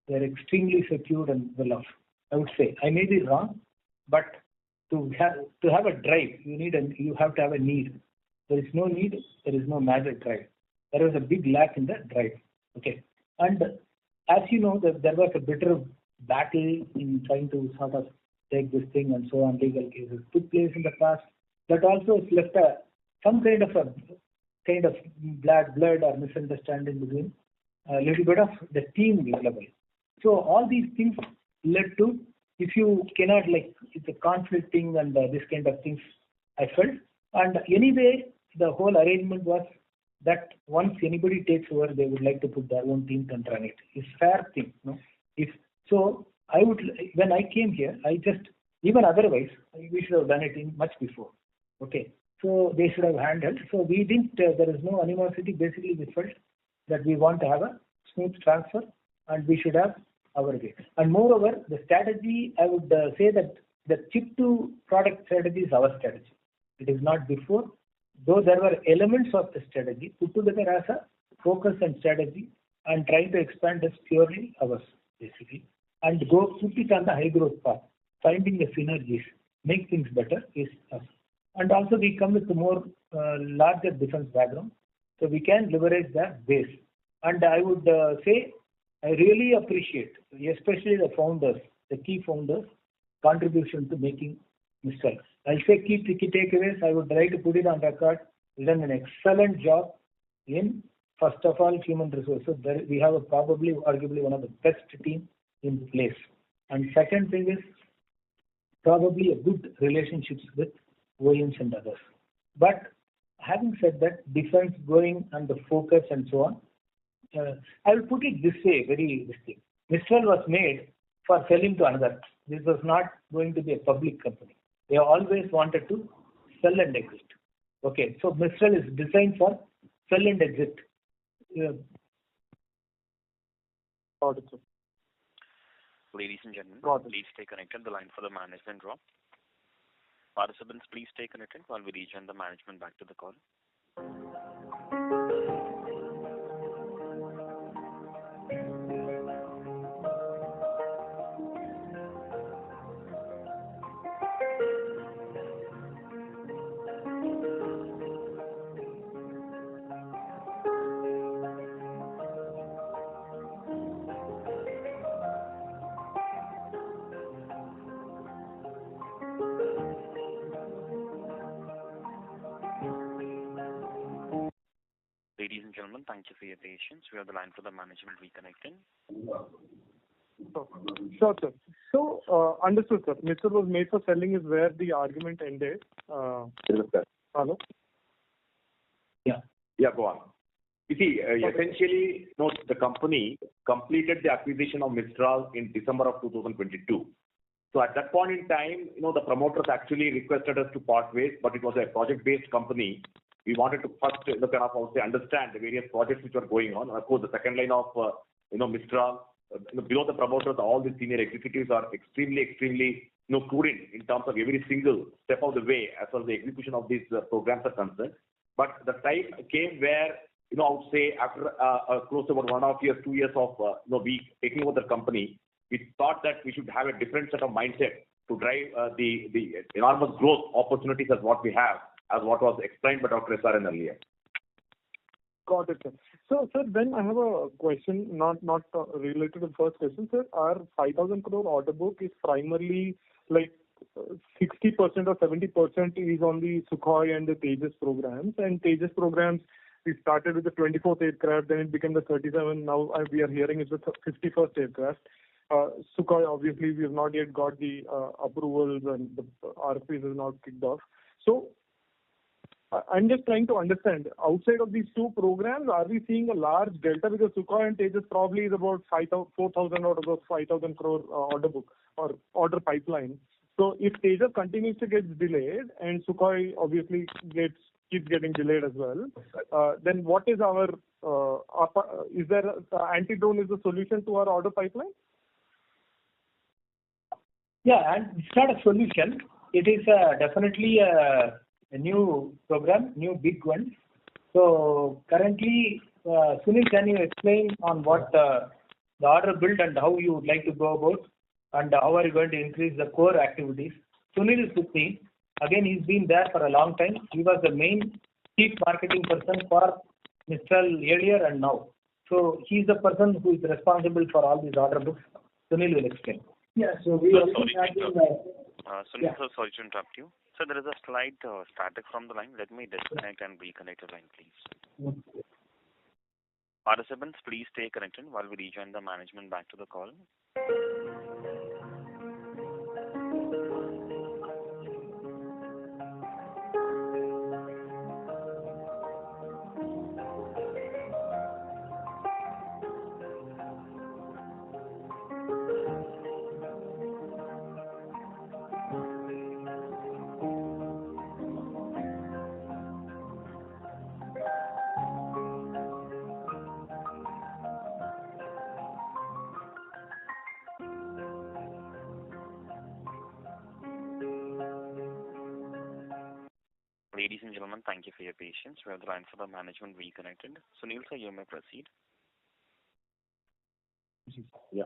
they're extremely secured and well off. I would say, I may be wrong, but to have a drive, you have to have a need. There is no need, there is no major drive. There is a big lack in the drive. Okay, and as you know, there was a bitter battle in trying to sort of take this thing and so on. Legal cases took place in the past. That also has left some kind of blood or misunderstanding between a little bit of the team level. So all these things led to, if you cannot it's a conflicting and this kind of things I felt. And anyway, the whole arrangement was that once anybody takes over, they would like to put their own team and run it. It's fair thing, no? So I would, when I came here, even otherwise, we should have done it in much before. Okay, so they should have handled. So we didn't. There is no animosity. Basically, we felt that we want to have a smooth transfer, and we should have our way. And moreover, the strategy, I would say that the chip to product strategy is our strategy. It is not before. Though there were elements of the strategy put together as a focus and strategy, and trying to expand is purely ours, basically. And put it on the high growth path, finding the synergies, make things better is us. And also we come with a more larger defense background, so we can leverage that base. And I would say I really appreciate, especially the founders, the key founders' contribution to making Mistral. I'll say key takeaways. I would try to put it on record. We've done an excellent job in, first of all, human resources. We have arguably one of the best teams in place. And second thing is probably a good relationships with OEMs and others. But having said that, defense going and the focus and so on, I will put it this way, Mistral was made for selling to another. This was not going to be a public company. They always wanted to sell and exit. Okay, so Mistral is designed for sell and exit. Ladies and gentlemen, Got it. please stay connected. The line for the management drop. Participants, please stay connected while we rejoin the management back to the call. Ladies and gentlemen, thank you for your patience. We have the line for the management reconnecting. Sure, sir. So, understood, sir. Mistral was made for selling is where the argument ended. Hello? Yeah, go on. You see, essentially, the company completed the acquisition of Mistral in December of 2022. So at that point in time, the promoters actually requested us to part ways, but it was a project-based company. We wanted to first understand the various projects which were going on. Of course, the second line of Mistral, below the promoters, all the senior executives are extremely prudent in terms of every single step of the way as far as the execution of these programs are concerned. But the time came where, I would say after close to about 1.5 years, 2 years of we taking over the company, we thought that we should have a different set of mindset to drive the enormous growth opportunities as what we have, as what was explained by Dr. SRN earlier. Got it, sir. So, sir, then I have a question, not related to the first question, sir. Our 5,000 crore order book is primarily like 60% or 70% is on the Sukhoi and the Tejas programs. And Tejas programs, we started with the 24th aircraft, then it became the 37. Now we are hearing it's the 51st aircraft. Sukhoi, obviously, we have not yet got the approvals and the RFPs is not kicked off. So, I'm just trying to understand, outside of these two programs, are we seeing a large delta? Because Sukhoi and Tejas probably is about 4,000 out of those 5,000 crore order book or order pipeline. So if Tejas continues to get delayed and Sukhoi obviously keeps getting delayed as well, then what is our, is there anti-drone is the solution to our order pipeline? Yeah, and it's not a solution. It is definitely a new program, new big one. So currently, Sunil, can you explain on what the order build and how you would like to go about and how are you going to increase the core activities? Sunil is with me. Again, he's been there for a long time. He was the main chief marketing person for Mistral earlier and now. So he's the person who is responsible for all these order books. Sunil will explain. Yeah, so we are Sunil, sir, sorry to interrupt you. So there is a slight static from the line. Let me disconnect and reconnect the line, please. Participants, please stay connected while we rejoin the management back to the call. Ladies and gentlemen, thank you for your patience. We have the line for the management reconnected. Sunil, sir, you may proceed. Yeah.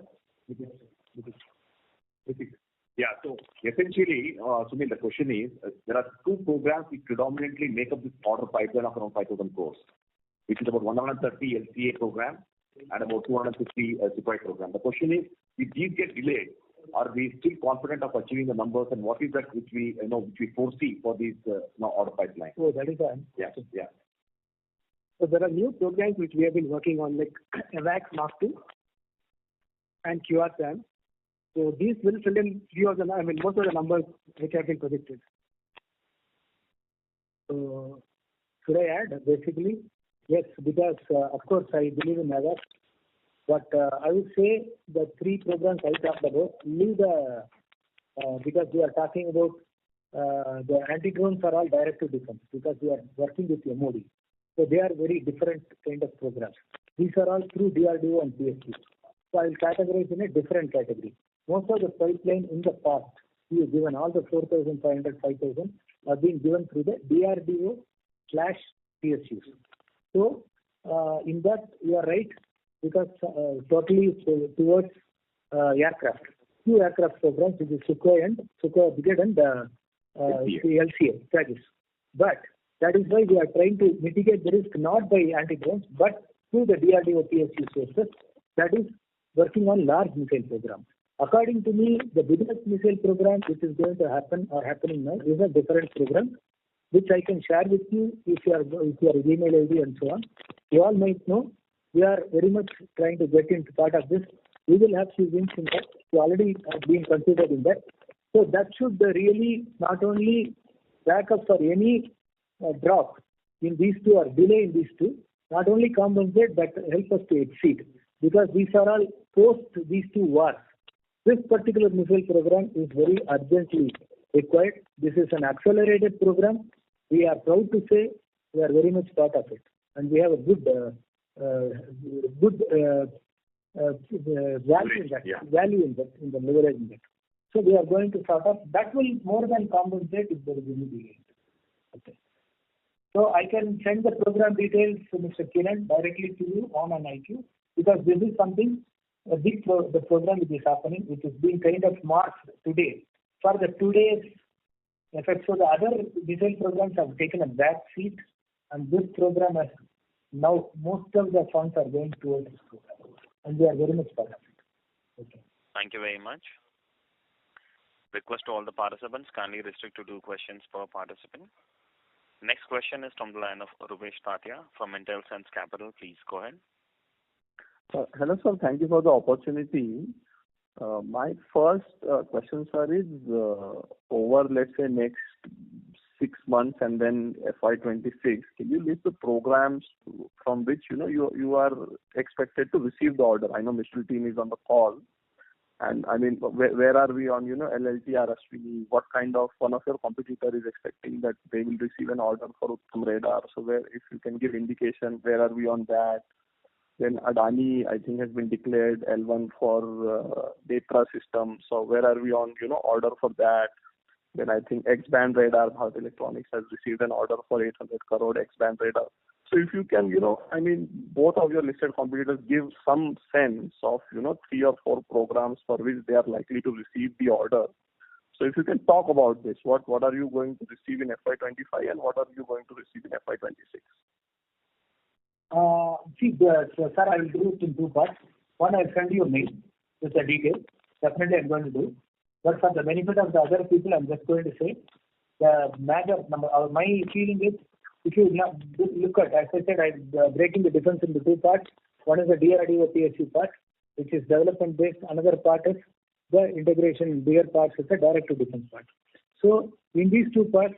So essentially, Sunil, the question is, there are two programs which predominantly make up this order pipeline of around 5,000 crores, which is about 130 LCA program and about 250 Sukhoi program. The question is, if these get delayed, are we still confident of achieving the numbers, and what is that which we foresee for these order pipeline? So that is Yeah. So there are new programs which we have been working on, like AVAX Mark II and QRSAM. So these will fill in most of the numbers which have been predicted. So should I add? Basically, yes, because of course I believe in AVAX. But I would say the three programs I talked about, because we are talking about the anti-drones are all direct-to-defense because we are working with MOD. So they are very different kind of programs. These are all through DRDO and PSUs. So I will categorize in a different category. most of the pipeline in the past, we have given all the 4,500, 5,000 are being given through the DRDO/PSUs. So in that you are right, because totally towards aircraft. Two aircraft programs, which is Sukhoi Brigade and LCA, Strategies. But that is why we are trying to mitigate the risk not by anti-drones, but through the DRDO PSU sources, that is working on large missile programs. According to me, the biggest missile program which is going to happen or happening now is a different program, which I can share with you if your email ID and so on. You all might know, we are very much trying to get into part of this. We will have few wins in that. We already have been considered in that. So that should really not only back up for any drop in these two or delay in these two, not only compensate but help us to exceed, because these are all post these two wars. This particular missile program is very urgently required. This is an accelerated program. We are proud to say we are very much part of it, and we have a good value in that, in the leverage in that. So we are going to sort of, that will more than compensate if there is any delay. Okay. So I can send the program details to Mr. Kiran directly to you on an IQ, because this is something, the program which is happening, which is being kind of marked today. For the today's effect, so the other missile programs have taken a back seat, and this program has now, most of the funds are going towards this program, and we are very much part of it. Okay. Thank you very much. Request to all the participants, kindly restrict to 2 questions per participant. Next question is from the line of Rupesh Tatia from IntelSense Capital. Please go ahead. Hello, sir. Thank you for the opportunity. My first question, sir, is over, let's say, next 6 months and then FY26. Can you list the programs from which you are expected to receive the order? I know Mistral team is on the call, and I mean, where are we on LLTR, Ashwini? What kind of one of your competitor is expecting that they will receive an order for Uttam radar? So where, if you can give indication, where are we on that? Then Adani, I think, has been declared L1 for Netra system. So where are we on, order for that? Then I think X-band radar, Bharat Electronics has received an order for 800 crore X-band radar. So if you can, I mean, both of your listed competitors give some sense of, 3 or 4 programs for which they are likely to receive the order. So if you can talk about this, what are you going to receive in FY25 and what are you going to receive in FY26? Sir, I will do it in 2 parts. One, I'll send you a mail with the details. Definitely I'm going to do. But for the benefit of the other people, I'm just going to say the major number, my feeling is, if you look at, as I said, I'm breaking the defense into 2 parts. One is the DRDO PSU part, which is development based. Another part is the integration, bigger parts is the direct to defense part. So in these 2 parts,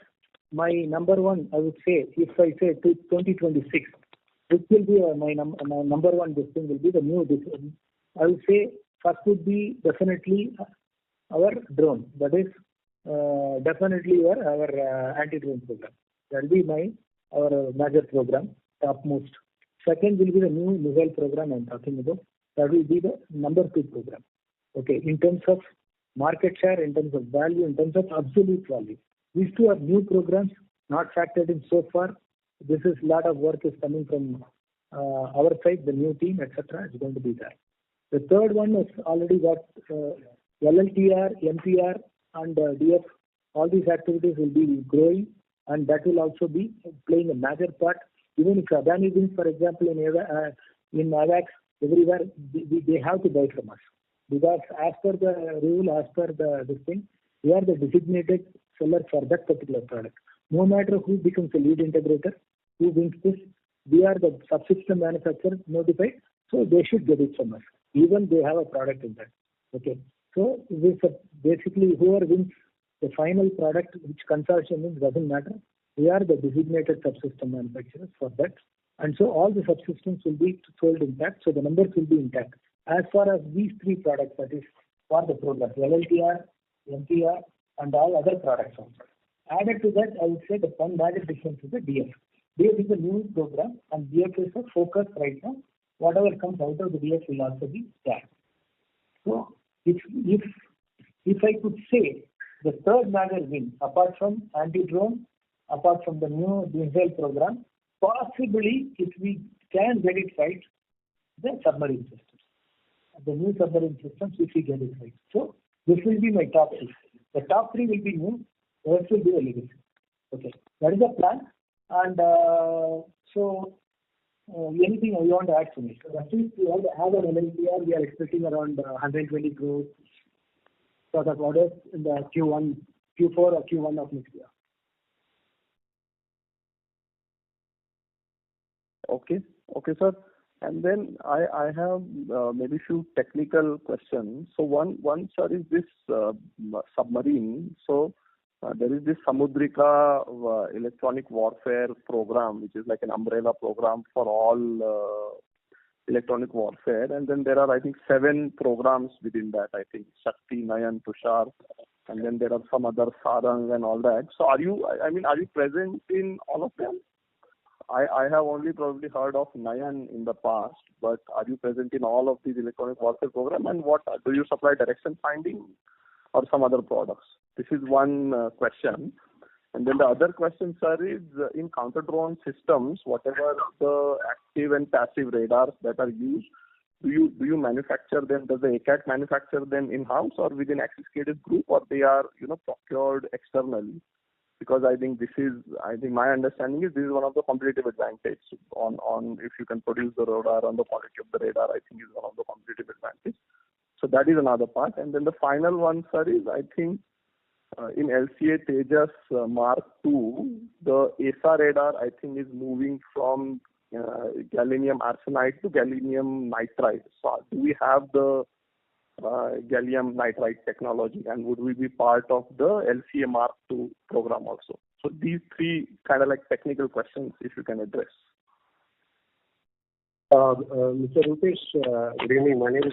my number one, I would say, if I say 2026, this will be my number one. This thing will be the new. I would say first would be definitely our drone. That is definitely our anti-drone program. That will be our major program, topmost. Second will be the new missile program I'm talking about. That will be the number 2 program. Okay, in terms of market share, in terms of value, in terms of absolute value. These 2 are new programs, not factored in so far. This is a lot of work is coming from our side, the new team, etc. is going to be there. The third one is already got LLTR, MPR, and DF. All these activities will be growing, and that will also be playing a major part. Even if Adani wins, for example, in AVAX, everywhere, they have to buy from us. Because as per the rule, as per this thing, we are the designated seller for that particular product. No matter who becomes a lead integrator, who wins this, we are the subsystem manufacturer notified, so they should get it from us. Even they have a product in that. Okay. So this basically whoever wins the final product, which consortium wins, doesn't matter. We are the designated subsystem manufacturers for that. And so all the subsystems will be sold intact, so the numbers will be intact. As far as these 3 products, that is for the program, LLTR, MPR, and all other products also. Added to that, I would say the one major difference is the DF. DF is a new program, and DF is a focus right now. Whatever comes out of the DF will also be there. So if I could say the third major win, apart from anti-drone, apart from the new missile program, possibly if we can get it right, the submarine systems. The new submarine systems, if we get it right. So this will be my top 6. The top 3 will be new, the rest will be a legacy. Okay, that is the plan. And anything you want to add to me? So actually, we want to have an LLPR. We are expecting around 120 crores sort of orders in the Q4 or Q1 of next year. Okay, sir. And then I have maybe few technical questions. So one sir, is this submarine. So there is this Samudrika electronic warfare program, which is like an umbrella program for all electronic warfare. And then there are, I think, 7 programs within that. I think Shakti, Nayan, Tushar, and then there are some other Sarang and all that. So are you present in all of them? I have only probably heard of Nayan in the past, but are you present in all of these electronic warfare programs? And what do you supply, direction finding or some other products? This is one question. And then the other question, sir, is in counter-drone systems, whatever the active and passive radars that are used, do you manufacture them? Does the ACAT manufacture them in-house or within AXISCADES group, or they are procured externally? Because I think my understanding is this is one of the competitive advantage on if you can produce the radar on the quality of the radar, I think is one of the competitive advantage. So that is another part. And then the final one, sir, is I think in LCA Tejas Mark II, the ASA radar I think is moving from gallium arsenide to gallium nitride. So do we have the gallium nitride technology, and would we be part of the LCA Mark II program also? So these 3 kind of like technical questions, if you can address. Mr. Rupesh, good evening. My name is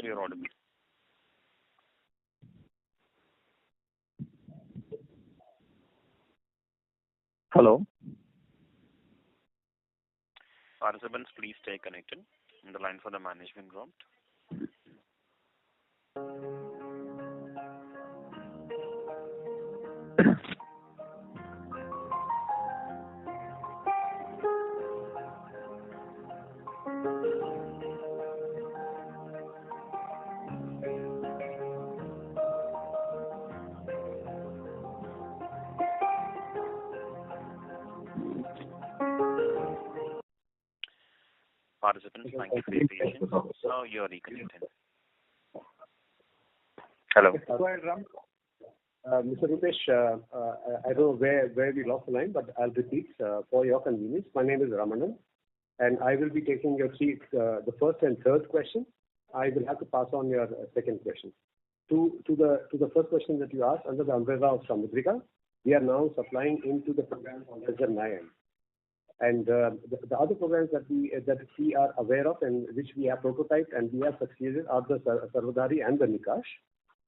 You're audible. Hello. Participants, please stay connected. The line for the management dropped. Participants, thank you for your patience. So you're reconnected. Hello. Go ahead, Ram. Mr. Rupesh, I don't know where we lost the line, but I'll repeat for your convenience. My name is Ramanan, and I will be taking your the first and third question. I will have to pass on your second question. To the first question that you asked, under the umbrella of Samudrika, we are now supplying into the program on Nayan. And the other programs that we are aware of and which we have prototyped and we have succeeded are the Sarvadari and the Nikash.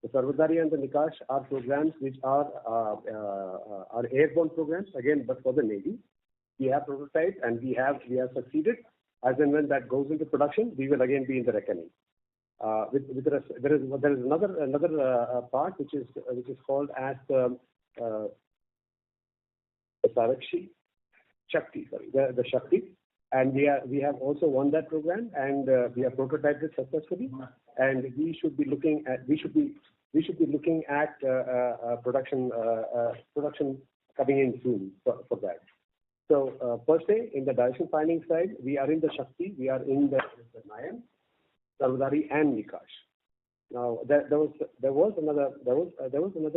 The Sarvadari and the Nikash are programs which are airborne programs, again, but for the Navy. We have prototyped and we have succeeded. As and when that goes into production, we will again be in the reckoning. There is another part which is called as the Shakti, the Shakti, and we have also won that program, and we have prototyped it successfully, and we should be looking at production coming in soon for that. So per se, in the direction finding side, we are in the Shakti, we are in the Nayan, Sarvadari, and Nikash. Now there was another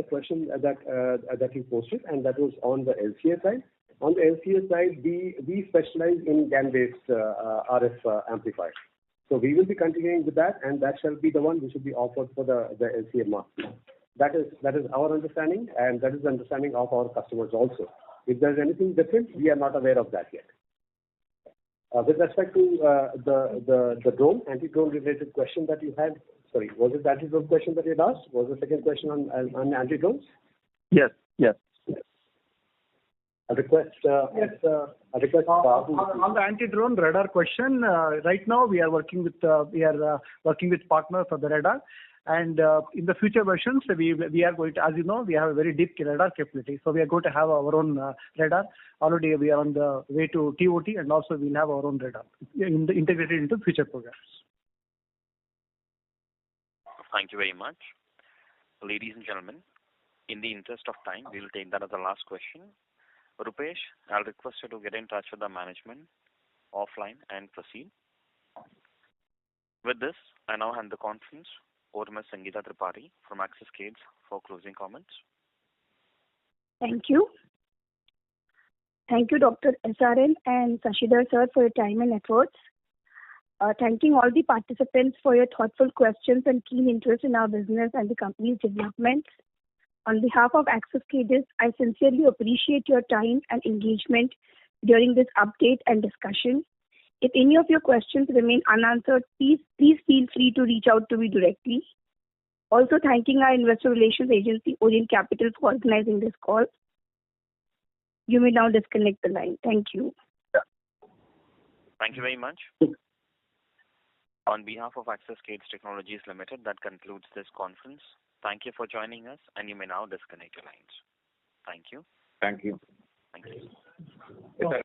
question that you posted, and that was on the LCA side. On the LCA side, we specialize in GaN-based RF amplifiers. So we will be continuing with that, and that shall be the one which will be offered for the LCA Mark. That is our understanding, and that is the understanding of our customers also. If there is anything different, we are not aware of that yet. With respect to the drone, anti-drone related question that you had, sorry, was it the anti-drone question that you had asked? Was the second question on anti-drones? Yes. I request Babu. On the anti-drone radar question, right now we are working with partners for the radar, and in the future versions we are going to, as you know, we have a very deep radar capability, so we are going to have our own radar. Already we are on the way to TOT, and also we'll have our own radar integrated into future programs. Thank you very much. Ladies and gentlemen, in the interest of time, we will take that as the last question. Rupesh, I'll request you to get in touch with the management offline and proceed. With this, I now hand the conference over to Ms. Sangeeta Tripathi from AXISCADES for closing comments. Thank you. Thank you, Dr. SRN and Sashidhar sir, for your time and efforts. Thanking all the participants for your thoughtful questions and keen interest in our business and the company's developments. On behalf of AXISCADES, I sincerely appreciate your time and engagement during this update and discussion. If any of your questions remain unanswered, please feel free to reach out to me directly. Also, thanking our investor relations agency, Orient Capital, for organizing this call. You may now disconnect the line. Thank you. Thank you very much. On behalf of AXISCADES Technologies Limited, that concludes this conference. Thank you for joining us, and you may now disconnect your lines. Thank you. Thank you. Thank you.